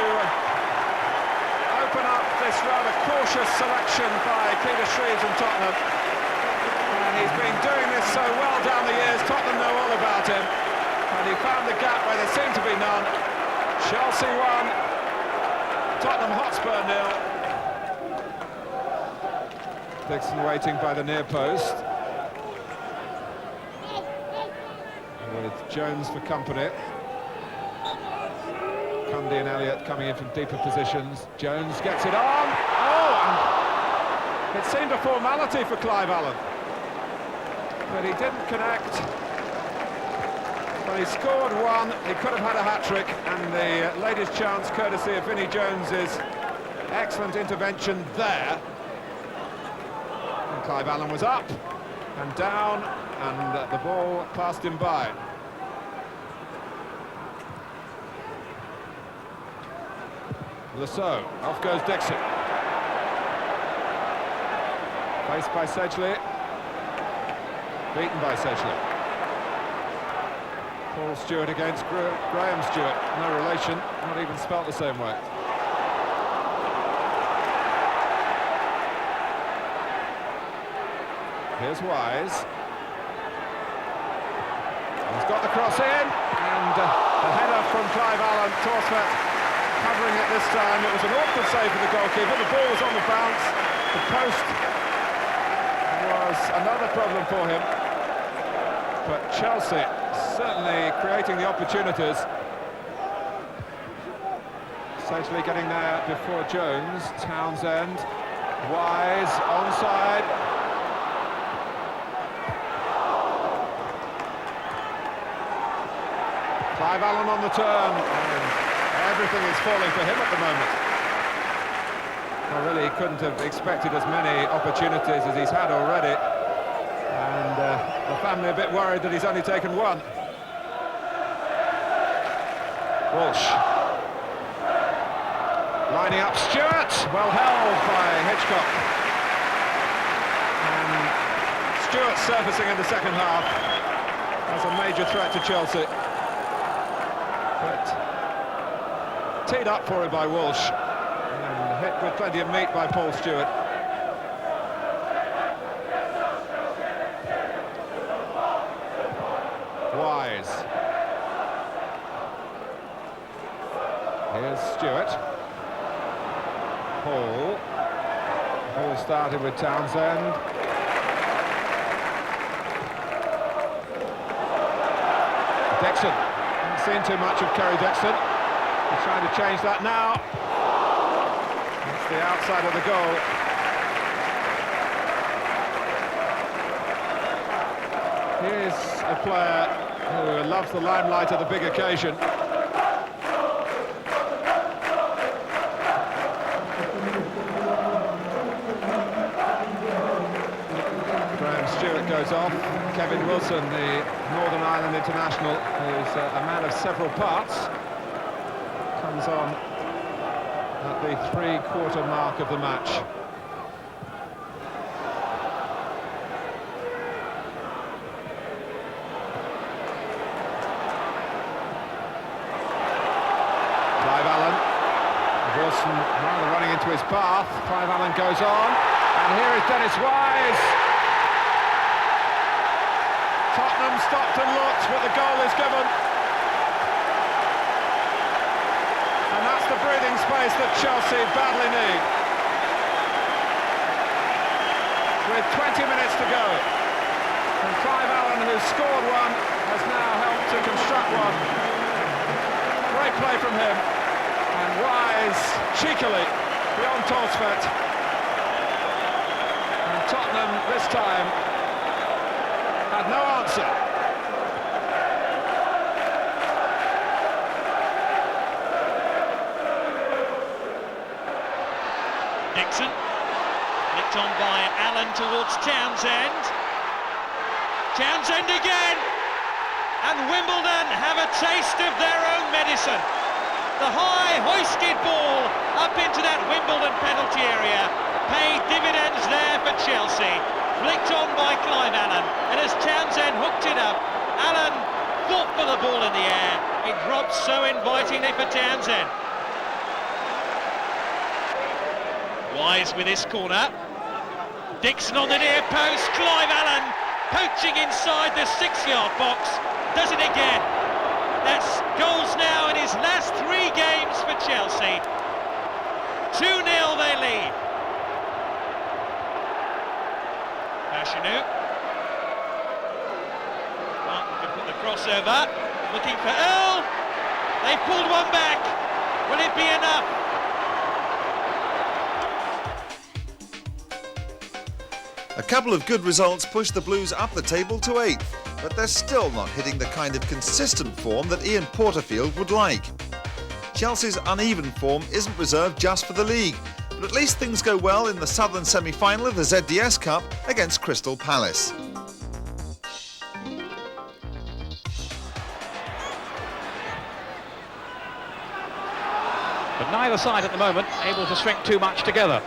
open up this rather cautious selection by Peter Shreeves from Tottenham, and he's been doing this so well down the years. Tottenham know all about him, and he found the gap where there seemed to be none. Chelsea 1, Tottenham Hotspur 0. Dixon waiting by the near post, with Jones for company. Cundy and Elliott coming in from deeper positions. Jones gets it on. Oh, and it seemed a formality for Clive Allen, but he didn't connect. But he scored one. He could have had a hat-trick, and the latest chance, courtesy of Vinnie Jones's excellent intervention there. And Clive Allen was up and down, and the ball passed him by. Lasso, off goes Dixon. Faced by Sedgley. Beaten by Sedgley. Paul Stewart against Graham Stewart. No relation, not even spelt the same way. Here's Wise. He's got the cross in, and the header from Clive Allen. Torsford covering it this time. It was an awkward save for the goalkeeper. The ball was on the bounce. The post was another problem for him. But Chelsea certainly creating the opportunities. Sedgley getting there before Jones. Townsend. Wise onside. Clive Allen on the turn. Everything is falling for him at the moment. Well, really, he couldn't have expected as many opportunities as he's had already. And the family a bit worried that he's only taken one. Walsh. Lining up Stewart. Well held by Hitchcock. And Stewart surfacing in the second half as a major threat to Chelsea. But teed up for him by Walsh, and hit with plenty of meat by Paul Stewart. Wise. Here's Stewart. Paul. Paul started with Townsend. Dixon. Haven't seen too much of Kerry Dixon. He's trying to change that now. It's the outside of the goal. Here's a player who loves the limelight at the big occasion. Graham Stewart goes off. Kevin Wilson, the Northern Ireland international, who's a man of several parts, comes on at the three-quarter mark of the match. Clive Allen. Wilson rather running into his path. Clive Allen goes on, and here is Dennis Wise. Tottenham stopped and looked, but the goal is given. And that's the breathing space that Chelsea badly need. With 20 minutes to go. And Clive Allen, who scored one, has now helped to construct one. Great great play from him. And Wise cheekily beyond Torsford. And Tottenham this time had no answer. Dixon, flicked on by Allen towards Townsend. Townsend again! And Wimbledon have a taste of their own medicine. The high hoisted ball up into that Wimbledon penalty area paid dividends there for Chelsea. Flicked on by Clive Allen, and as Townsend hooked it up, Allen fought for the ball in the air. It dropped so invitingly for Townsend. Wise with his corner. Dixon on the near post. Clive Allen poaching inside the 6-yard box. Does it again. That's goals now in his last 3 games for Chelsea. 2-0 they lead. Fashanu. Martin can put the crossover. Looking for Earl. They pulled one back. Will it be enough? A couple of good results pushed the Blues up the table to 8th, but they're still not hitting the kind of consistent form that Ian Porterfield would like. Chelsea's uneven form isn't reserved just for the league, but at least things go well in the southern semi-final of the ZDS Cup against Crystal Palace. But neither side at the moment able to string too much together.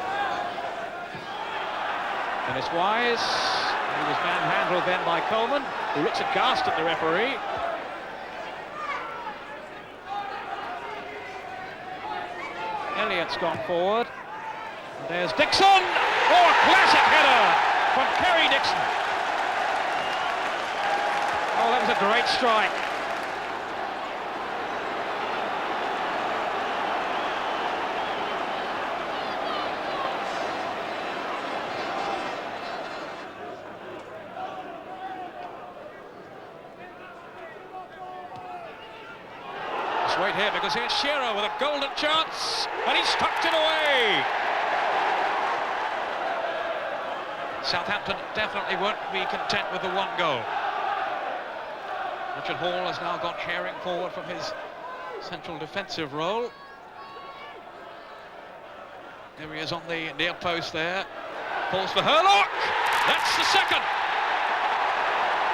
And it's Wise. He was manhandled then by Coleman, who looks aghast at the referee. Elliott's gone forward. And there's Dixon! Oh, a classic header from Kerry Dixon. Oh, that was a great strike. Wait here, because here's Shearer with a golden chance, and he's tucked it away. Southampton definitely won't be content with the 1 goal. Richard Hall has now got Shearing forward from his central defensive role. There he is on the near post there. Falls for Hurlock. That's the second.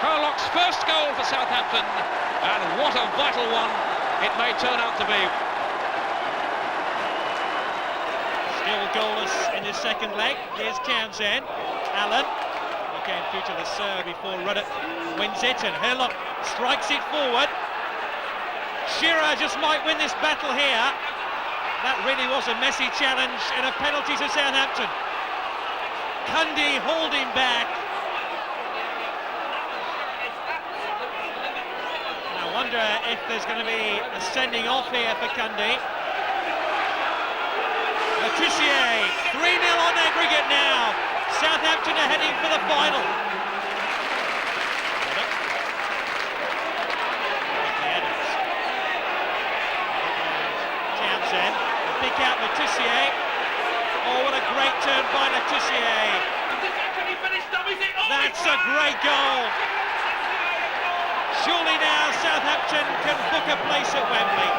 Hurlock's first goal for Southampton, and what a vital one it may turn out to be. Still goalless in his second leg. Here's Townsend. Allen. He came through to the serve before Ruddock wins it, and Hurlock strikes it forward. Shearer just might win this battle here. That really was a messy challenge and a penalty to Southampton. Cundy holding back. I wonder if there's going to be a sending off here for Cundy. Le Tissier, 3-0 on aggregate now. Southampton are heading for the final. Townsend, pick out Le Tissier. Oh, what a great turn by Le Tissier. That's a great goal. Surely now Southampton can book a place at Wembley.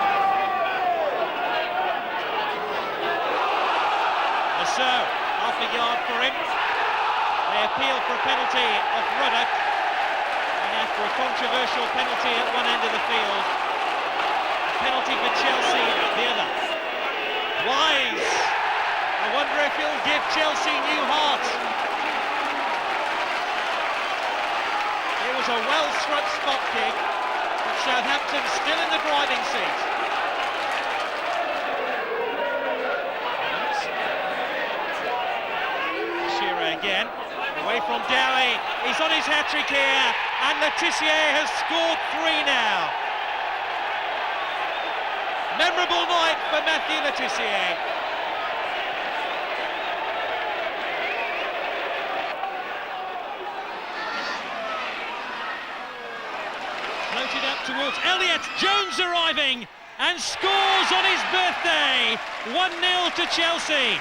So, half a yard for him. They appeal for a penalty off Ruddock. And after a controversial penalty at one end of the field, a penalty for Chelsea at the other. Wise. I wonder if he'll give Chelsea new heart. It was a well-struck spot kick, but Southampton still in the driving seat. Shearer again, away from Dowie. He's on his hat-trick here, and Le Tissier has scored 3 now. Memorable night for Matthew Le Tissier. Floated up towards Elliott. Jones arriving. and scores on his birthday. 1-0 to Chelsea.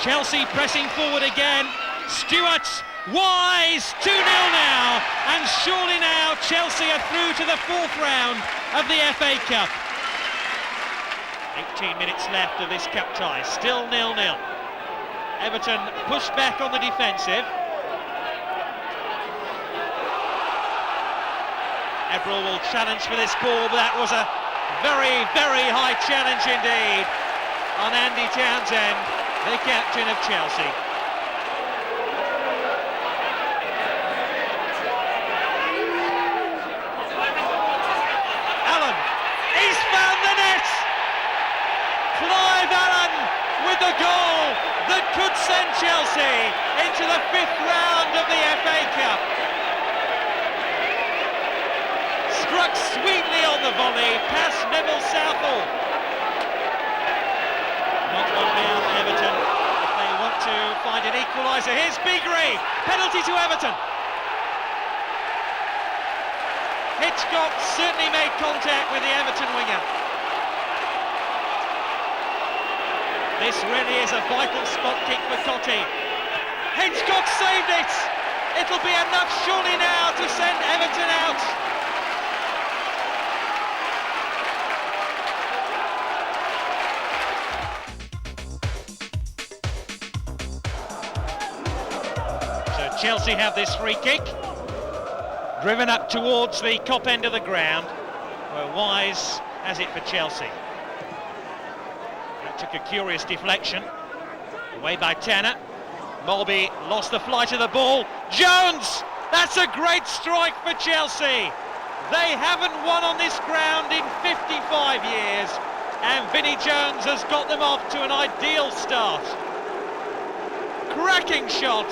Chelsea pressing forward again. Stewart, Wise, 2-0 now, and surely now Chelsea are through to the 4th round of the FA Cup. 18 minutes left of this cup tie, still 0-0. Everton pushed back on the defensive. Ebrel will challenge for this ball, but that was a very, very high challenge indeed on Andy Townsend, the captain of Chelsea. Allen, he's found the net! Clive Allen with the goal that could send Chelsea into the 5th round of the FA Cup. Struck sweetly on the volley past Neville Southall. Not one down Everton if they want to find an equaliser. Here's Beagrie, penalty to Everton. Hitchcock certainly made contact with the Everton winger. This really is a vital spot kick for Cottee. Hitchcock saved it. It'll be enough surely now to send Everton out. So Chelsea have this free kick, driven up towards the Kop end of the ground, where Wise has it for Chelsea. That took a curious deflection, away by Tanner. Mulby lost the flight of the ball. Jones! That's a great strike for Chelsea. They haven't won on this ground in 55 years, and Vinnie Jones has got them off to an ideal start. Cracking shot,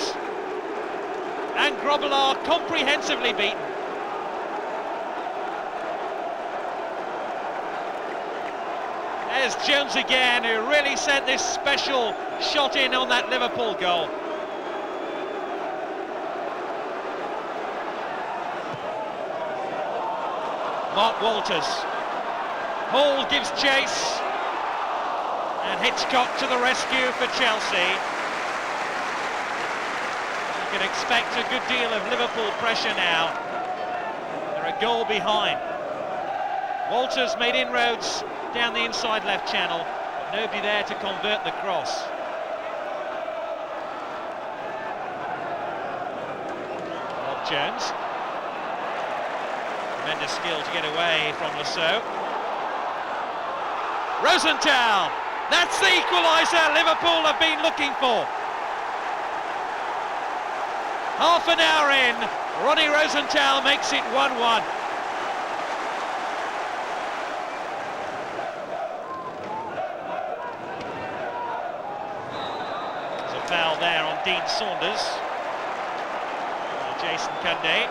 and Grobbelaar comprehensively beaten. There's Jones again, who really sent this special shot in on that Liverpool goal. Mark Walters. Hall gives chase, and Hitchcock to the rescue for Chelsea. You can expect a good deal of Liverpool pressure now. They're a goal behind. Walters made inroads down the inside left channel, but nobody there to convert the cross. Rob Jones. Tremendous skill to get away from Lasso. Rosenthal! That's the equaliser Liverpool have been looking for. Half an hour in, Ronnie Rosenthal makes it 1-1. There's a foul there on Dean Saunders. Jason Cunday.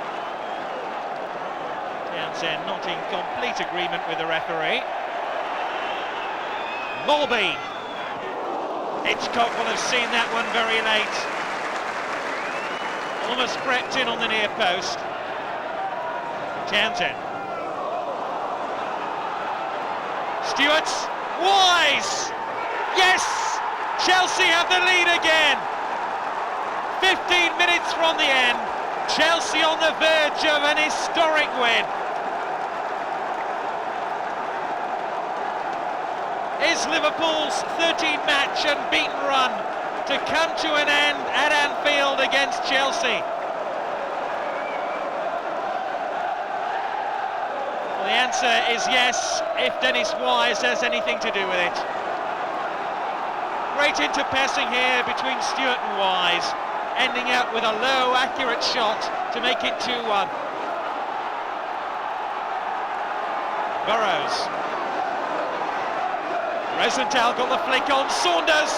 Townsend not in complete agreement with the referee. Mulby. Hitchcock will have seen that one very late. Almost crept in on the near post. Townsend. Stewart. Wise! Yes! Chelsea have the lead again. 15 minutes from the end. Chelsea on the verge of an historic win. Is Liverpool's 13-match unbeaten run to come to an end at Anfield against Chelsea? Well, the answer is yes, if Dennis Wise has anything to do with it. Great interpassing here between Stewart and Wise, ending up with a low, accurate shot to make it 2-1. Burrows. Rosenthal got the flick on. Saunders.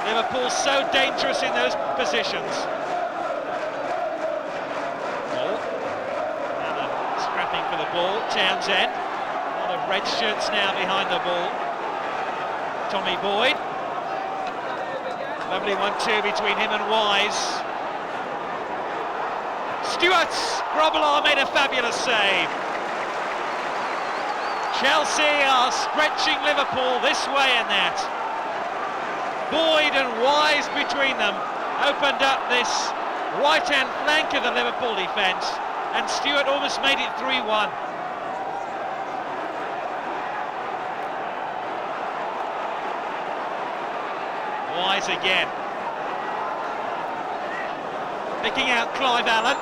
Liverpool so dangerous in those positions. Ball. Allen scrapping for the ball. Townsend. A lot of Red shirts now behind the ball. Tommy Boyd. Lovely 1-2 between him and Wise. Stewart! Grobbelaar made a fabulous save. Chelsea are stretching Liverpool this way and that. Boyd and Wise between them opened up this right-hand flank of the Liverpool defence, and Stewart almost made it 3-1. Wise again. Picking out Clive Allen.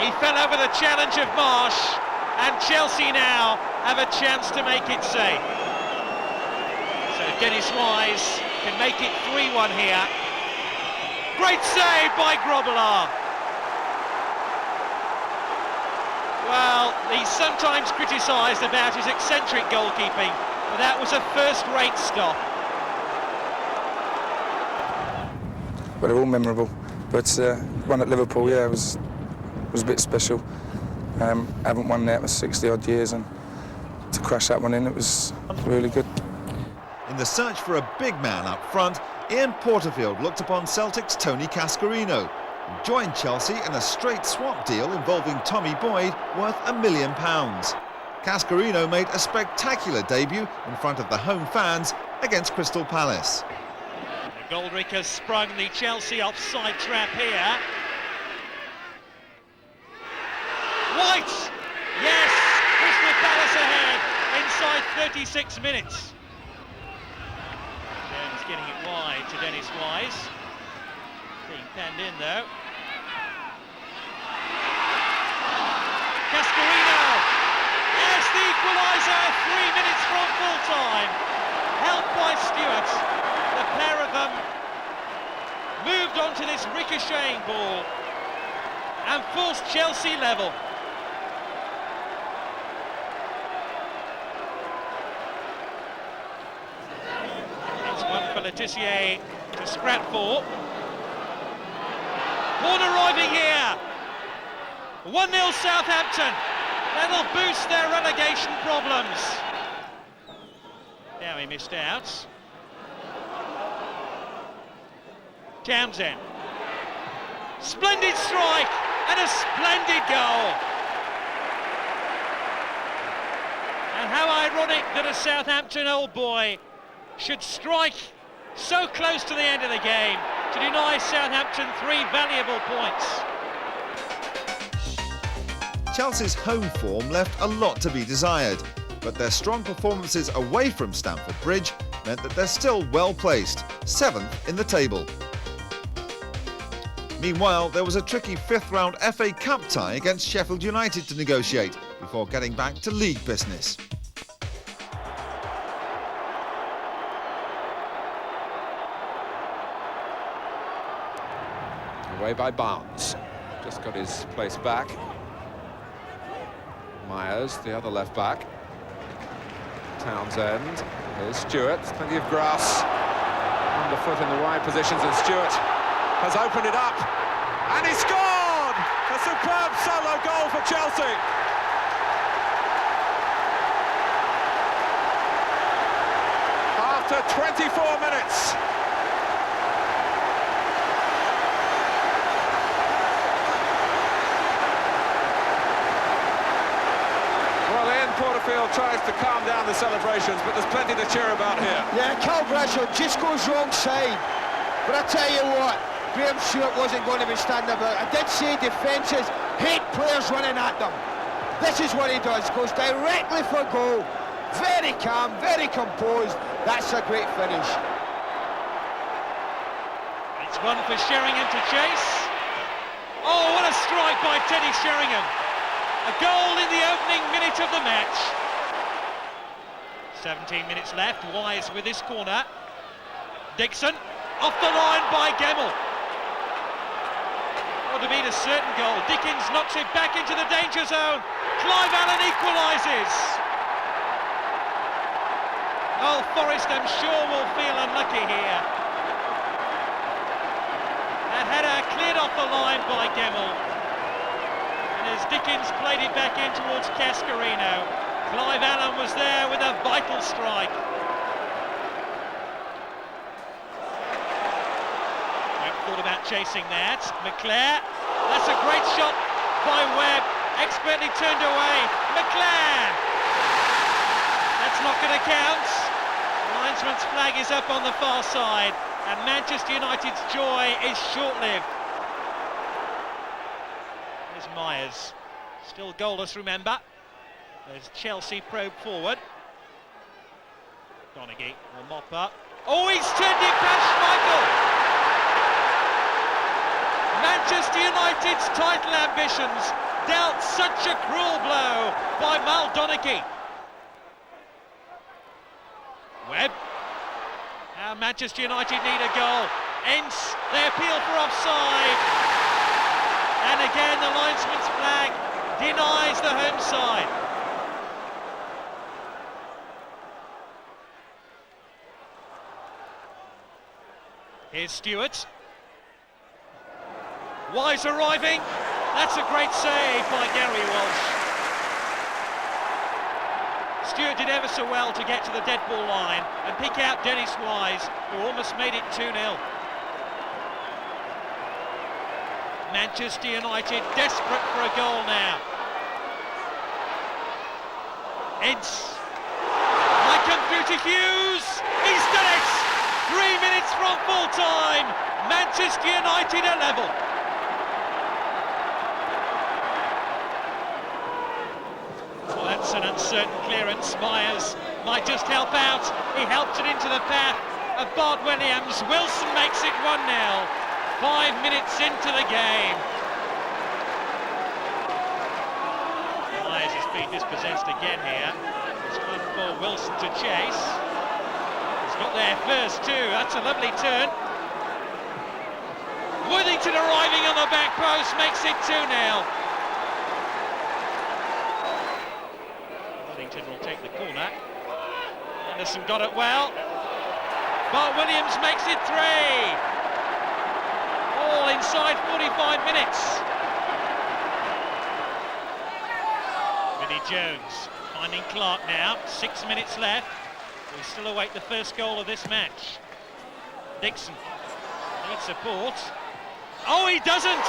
He fell over the challenge of Marsh, and Chelsea now have a chance to make it safe. So Dennis Wise can make it 3-1 here. Great save by Grobbelaar. Well, he's sometimes criticised about his eccentric goalkeeping, but that was a first-rate stop. Well, they're all memorable, but one at Liverpool, yeah, was a bit special. Haven't won that for 60-odd years, and to crash that one in, it was really good. In the search for a big man up front, Ian Porterfield looked upon Celtic's Tony Cascarino and joined Chelsea in a straight swap deal involving Tommy Boyd worth £1 million. Cascarino made a spectacular debut in front of the home fans against Crystal Palace. Goldrick has sprung the Chelsea offside trap here. White! Yes! Crystal Palace ahead inside 36 minutes. Jones getting it wide to Dennis Wise. Being penned in though. Cascarino as the equaliser 3 minutes from full time. Helped by Stewart. The pair of them moved on to this ricocheting ball and forced Chelsea level. That's one for Letitia to scrap for. Horn arriving here. 1-0 Southampton. That'll boost their relegation problems. Now he missed out. Townsend. Splendid strike and a splendid goal. And how ironic that a Southampton old boy should strike so close to the end of the game to deny Southampton 3 valuable points. Chelsea's home form left a lot to be desired, but their strong performances away from Stamford Bridge meant that they're still well placed, 7th in the table. Meanwhile, there was a tricky 5th round FA Cup tie against Sheffield United to negotiate before getting back to league business. Away by Barnes. Just got his place back. Myers, the other left back. Townsend. Here's Stewart. Plenty of grass underfoot in the wide positions, and Stewart has opened it up, and he scored! A superb solo goal for Chelsea. After 24 minutes. Well, Ian Porterfield tries to calm down the celebrations, but there's plenty to cheer about here. Yeah, Cal Bradshaw just goes wrong side. But I tell you what, Graham Stewart wasn't going to be standing about. I did say defences hate players running at them. This is what he does, goes directly for goal. Very calm, very composed. That's a great finish. It's one for Sheringham to chase. Oh, what a strike by Teddy Sheringham. A goal in the opening minute of the match. 17 minutes left, Wise with his corner. Dixon, off the line by Gemmell. Would have been a certain goal. Dickens knocks it back into the danger zone. Clive Allen equalises. Oh, Forrest, I'm sure will feel unlucky here. That header cleared off the line by Gemmell. And as Dickens played it back in towards Cascarino, Clive Allen was there with a vital strike. Webb thought about chasing that. McClare, that's a great shot by Webb, expertly turned away. McClare, that's not going to count. Linesman's flag is up on the far side, and Manchester United's joy is short-lived. There's Myers, still goalless, remember. There's Chelsea probe forward. Donaghy will mop up. Oh, he's turned it past Schmeichel! Manchester United's title ambitions dealt such a cruel blow by Mal Donaghy. Webb. Now Manchester United need a goal. Ince, they appeal for offside. And again the linesman's flag denies the home side. Here's Stewart. Wise arriving. That's a great save by Gary Walsh. Stewart did ever so well to get to the dead ball line and pick out Dennis Wise, who almost made it 2-0. Manchester United desperate for a goal now. Ince. Might come through to Hughes. He's done it! 3 minutes from full time. Manchester United are level. Well, that's an uncertain clearance. Myers might just help out. He helped it into the path of Bart Williams. Wilson makes it 1-0. 5 minutes into the game. Myers has been dispossessed again here. It's good for Wilson to chase. Got there first too, that's a lovely turn. Worthington arriving on the back post makes it 2-0. Worthington will take the corner. Anderson got it well. Bart Williams makes it 3. All inside 45 minutes. Vinnie Jones finding Clark now, 6 minutes left. We still await the first goal of this match. Dixon needs support. Oh, he doesn't!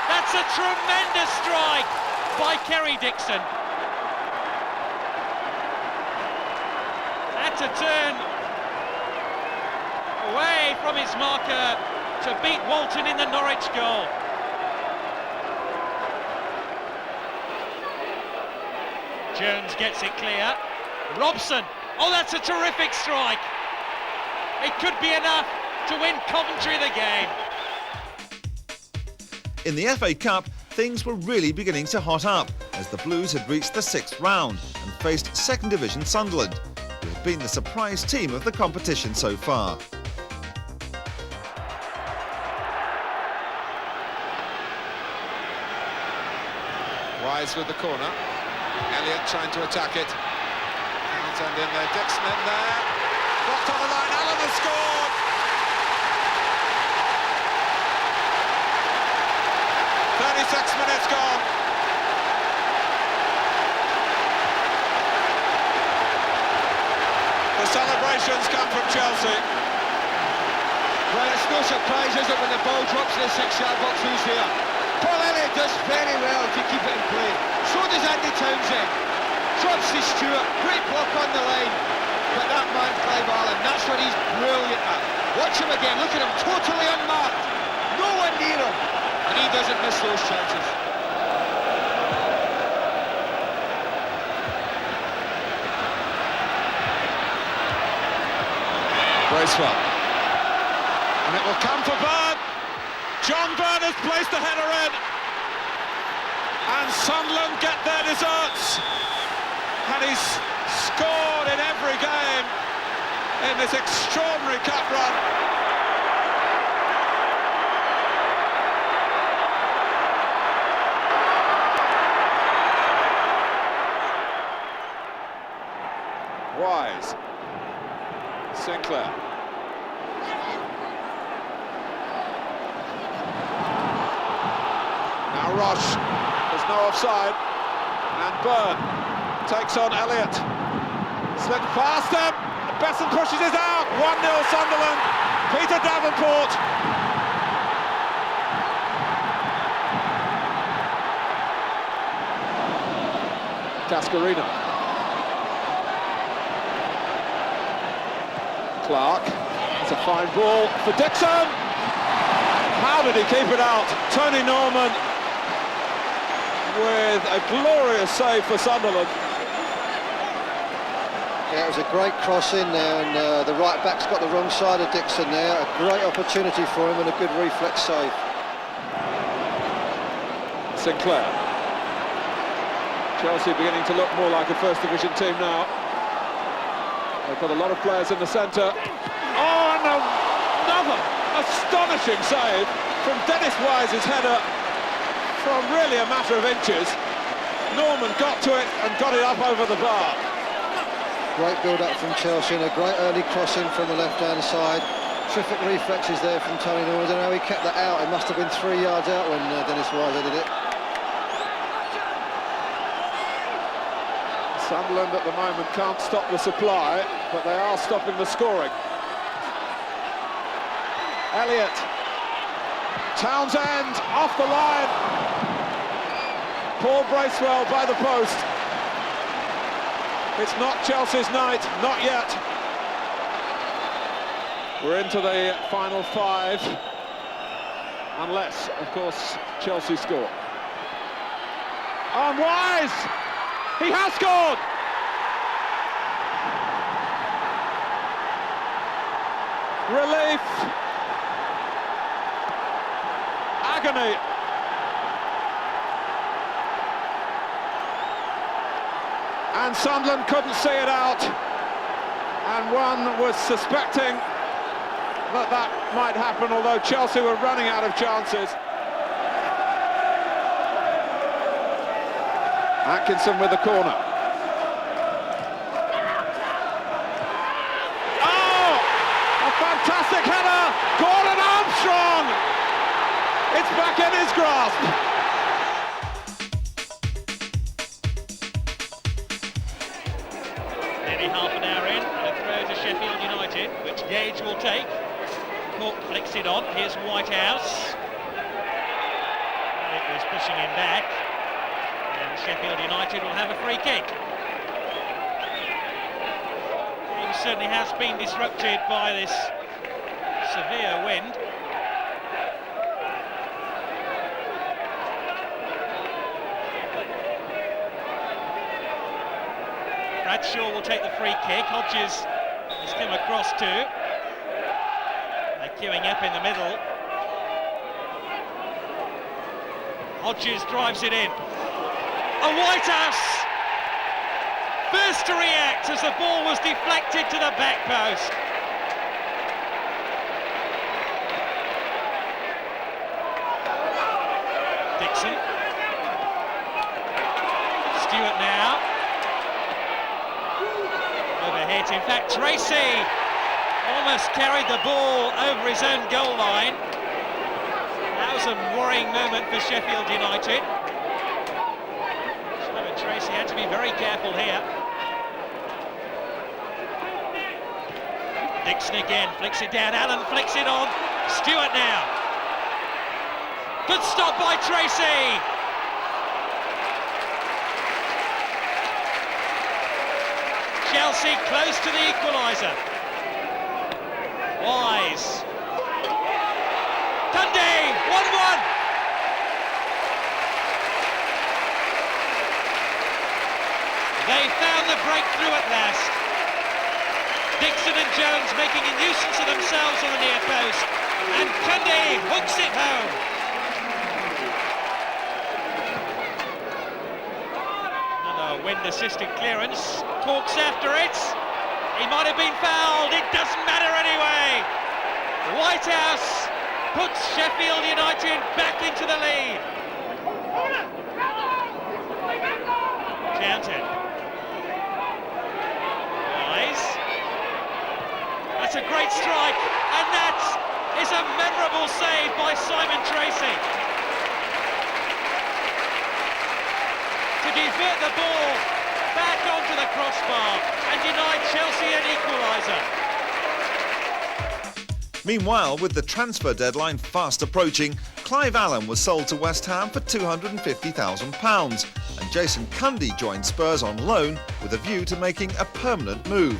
That's a tremendous strike by Kerry Dixon. Had to turn away from his marker to beat Walton in the Norwich goal. Jones gets it clear. Robson. Oh, that's a terrific strike. It could be enough to win Coventry the game. In the FA Cup, things were really beginning to hot up as the Blues had reached the 6th round and faced second division Sunderland, who had been the surprise team of the competition so far. Wise with the corner. Elliott trying to attack it. And in there, Dixon in there. Blocked on the line, Allen has scored! "36 minutes gone. The celebrations come from Chelsea. Well, it's no surprise, is it, when the ball drops in the 6-yard box, who's there? Paul Elliott does very well to keep it in play. So does Andy Townsend. Drops to Stewart, great block on the line. But that man, Clive Allen, that's what he's brilliant at. Watch him again, look at him, totally unmarked. No one near him. And he doesn't miss those chances. Bracewell. And it will come for Byrne. John Byrne has placed the header in. And Sunderland get their deserts. And he's scored in every game in this extraordinary cup run. Wise. Sinclair. Now Roche. There's no offside. And Byrne. takes on Elliott. Slipped past him. Besson pushes it out. 1-0 Sunderland. Peter Davenport. Cascarino. Clark. It's a fine ball for Dixon. How did he keep it out? Tony Norman with a glorious save for Sunderland. Yeah, it was a great cross in there, and the right back's got the wrong side of Dixon there. A great opportunity for him and a good reflex save. Sinclair. Chelsea beginning to look more like a First Division team now. They've got a lot of players in the centre. Oh, and another astonishing save from Dennis Wise's header from really a matter of inches. Norman got to it and got it up over the bar. Great build-up from Chelsea and a great early crossing from the left-hand side. Terrific reflexes there from Tony Norman. I don't know how he kept that out. It must have been 3 yards out when Dennis Wise did it. Sunderland at the moment can't stop the supply, but they are stopping the scoring. Elliott. Townsend off the line. Paul Bracewell by the post. It's not Chelsea's night, not yet. We're into the final 5, unless, of course, Chelsea score. And Wise! He has scored! Relief. Agony. And Sunderland couldn't see it out. And one was suspecting that that might happen, although Chelsea were running out of chances. Atkinson with the corner. Oh! A fantastic header! Gordon Armstrong! It's back in his grasp. Nearly half an hour in, and a throw to Sheffield United, which Gage will take. Cork flicks it on. Here's Whitehouse. It was pushing him back. And Sheffield United will have a free kick. The game certainly has been disrupted by this severe wind. Bradshaw will take the free kick. Hodges has come across too. They're queuing up in the middle. Hodges drives it in. A Whitehouse! First to react as the ball was deflected to the back post. Dixon. Stewart now. Overhit. In fact, Tracy almost carried the ball over his own goal line. That was a worrying moment for Sheffield United. Tracy had to be very careful here. Dixon again, flicks it down, Allen flicks it on. Stewart now. Good stop by Tracy. Chelsea close to the equaliser. Wise. Tunde, 1-1. They found the breakthrough at last. Dixon and Jones making a nuisance of themselves on the near post. And Cundy hooks it home. Another wind-assisted clearance. Corks after it. He might have been fouled. It doesn't matter anyway. Whitehouse puts Sheffield United back into the lead. Townsend. That's a great strike, and that is a memorable save by Simon Tracy. To divert the ball back crossbar and denied Chelsea an equaliser. Meanwhile, with the transfer deadline fast approaching, Clive Allen was sold to West Ham for £250,000 and Jason Cundy joined Spurs on loan with a view to making a permanent move.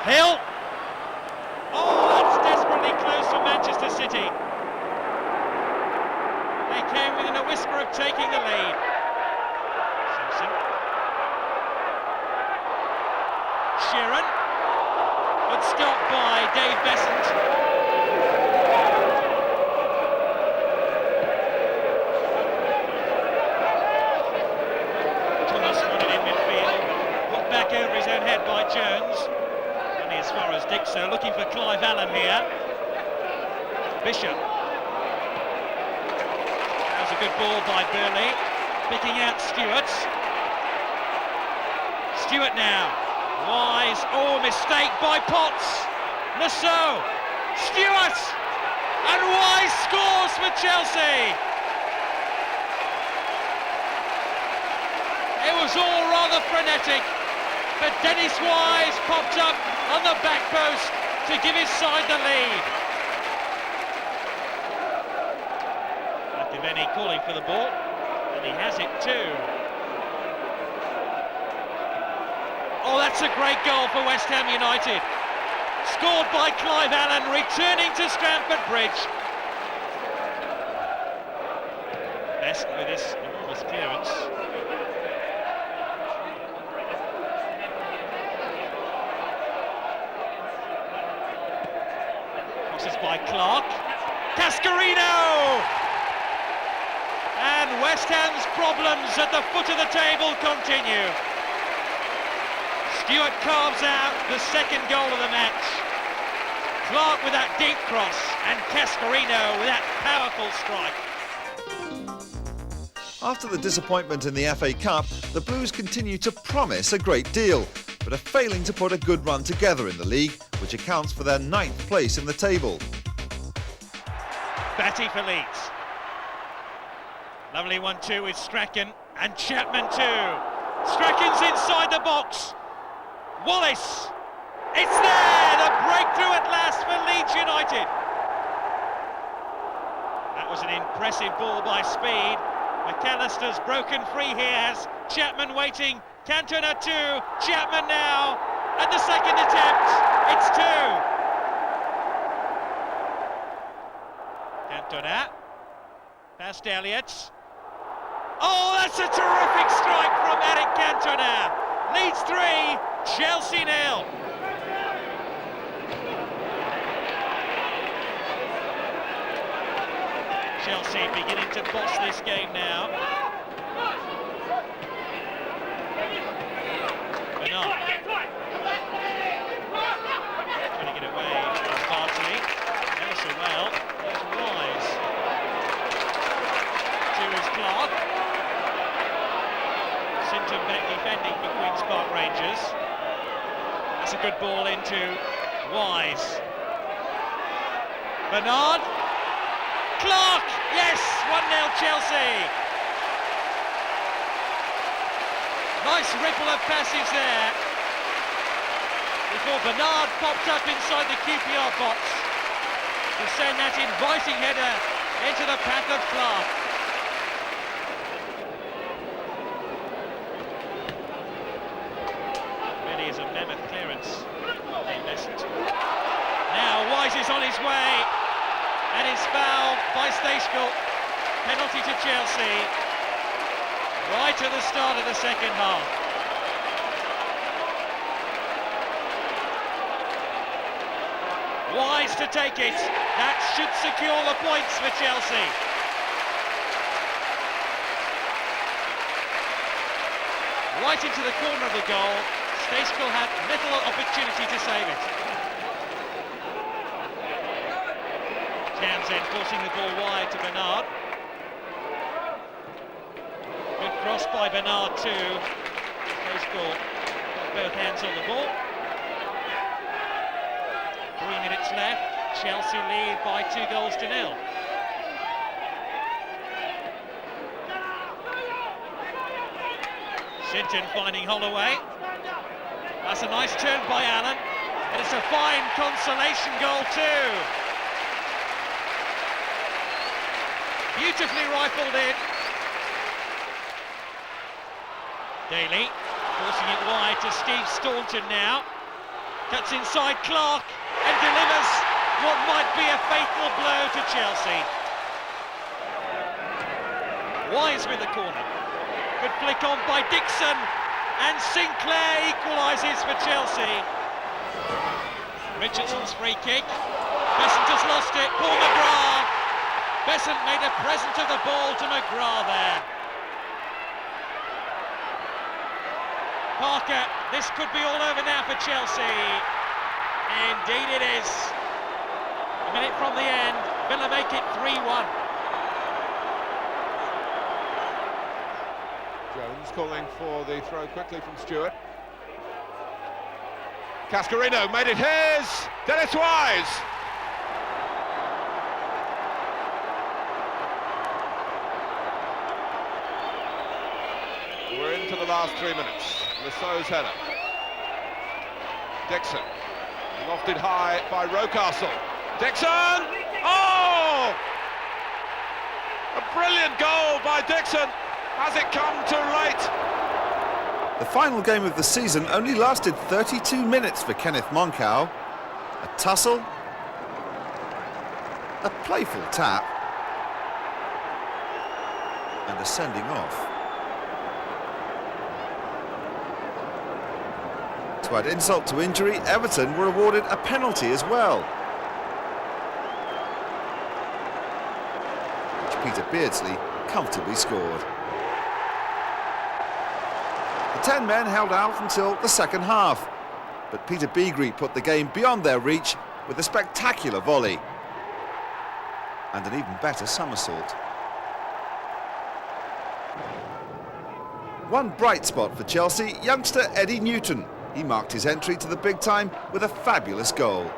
Hill! Oh, that's desperately close for Manchester City. They came within a whisper of taking the lead. Simpson. Sheeran. Good stop by Dave Besant. Thomas wanted in midfield. Put back over his own head by Jones. Only as far as Dixon. Looking for Clive Allen here. Bishop. That was a good ball by Burley. Picking out Stewart. Stewart now. Wise, oh, mistake by Potts. Nassau, Stewart, and Wise scores for Chelsea. It was all rather frenetic, but Dennis Wise popped up on the back post to give his side the lead. Deveni calling for the ball, and he has it too. Oh, that's a great goal for West Ham United. Scored by Clive Allen, returning to Stamford Bridge. Best with this enormous clearance. Crosses by Clark. Cascarino! And West Ham's problems at the foot of the table continue. Stewart carves out the second goal of the match. Clark with that deep cross and Cascarino with that powerful strike. After the disappointment in the FA Cup, the Blues continue to promise a great deal, but are failing to put a good run together in the league, which accounts for their 9th place in the table. Batty for Leeds. Lovely 1-2 with Strachan and Chapman too. Strachan's inside the box. Wallace, it's there, the breakthrough at last for Leeds United. That was an impressive ball by Speed. McAllister's broken free here, has Chapman waiting, Cantona too, Chapman now, and the second attempt, it's 2. Cantona, past Elliott. Oh, that's a terrific strike from Eric Cantona. Leeds 3, Chelsea 0. Chelsea beginning to boss this game now. Bernard. Trying to get away from Bartley. Never so well. There's Wise. To his Clark. Sinton back defending for Queen's Park Rangers. That's a good ball into Wise. Bernard. Clark, yes, 1-0 Chelsea. Nice ripple of passage there before Bernard popped up inside the QPR box to send that inviting header into the path of Clark. Really is a mammoth clearance. Now Wise is on his way. And it's fouled by Stejskal. Penalty to Chelsea. Right at the start of the second half. Wise to take it. That should secure the points for Chelsea. Right into the corner of the goal. Stejskal had little opportunity to save it. Townsend forcing the ball wide to Bernard. Good cross by Bernard too. Stejskal got both hands on the ball. 3 minutes left. Chelsea lead by 2-0. Sinton finding Holloway. That's a nice turn by Allen. And it's a fine consolation goal too. Beautifully rifled in. Daly forcing it wide to Steve Staunton now. Cuts inside Clark and delivers what might be a fatal blow to Chelsea. Wise with the corner. Good flick on by Dixon, and Sinclair equalises for Chelsea. Richardson's free kick. Besant has lost it. Paul McGrath. Besant made a present of the ball to McGrath there. Parker, this could be all over now for Chelsea. Indeed it is. A minute from the end, Villa make it 3-1. Jones calling for the throw quickly from Stewart. Cascarino made it his. Dennis Wise. We're into the last 3 minutes. Lasso's header. Dixon. Lofted high by Rocastle. Dixon! Oh! A brilliant goal by Dixon. Has it come too late? The final game of the season only lasted 32 minutes for Kenneth Moncau. A tussle, a playful tap, and a sending off. To add insult to injury, Everton were awarded a penalty as well, which Peter Beardsley comfortably scored. The 10 men held out until the second half, but Peter Beagrie put the game beyond their reach with a spectacular volley and an even better somersault. One bright spot for Chelsea, youngster Eddie Newton. He marked his entry to the big time with a fabulous goal.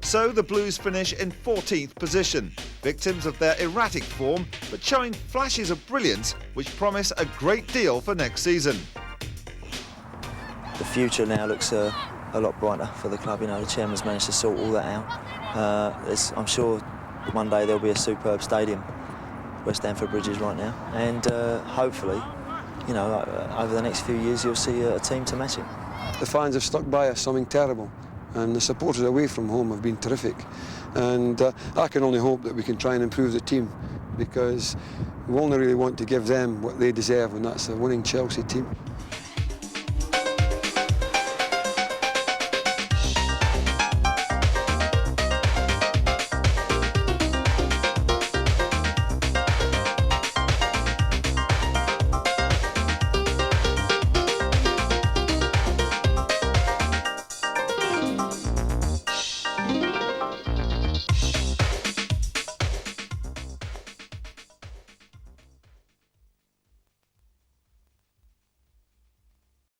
So the Blues finish in 14th position, victims of their erratic form, but showing flashes of brilliance which promise a great deal for next season. The future now looks a lot brighter for the club. You know, the chairman's managed to sort all that out. I'm sure one day there'll be a superb stadium, West Stamford Bridge is right now, and hopefully, you know, over the next few years you'll see a team to match it. The fans have stuck by us, something terrible, and the supporters away from home have been terrific, and I can only hope that we can try and improve the team, because we only really want to give them what they deserve, and that's a winning Chelsea team.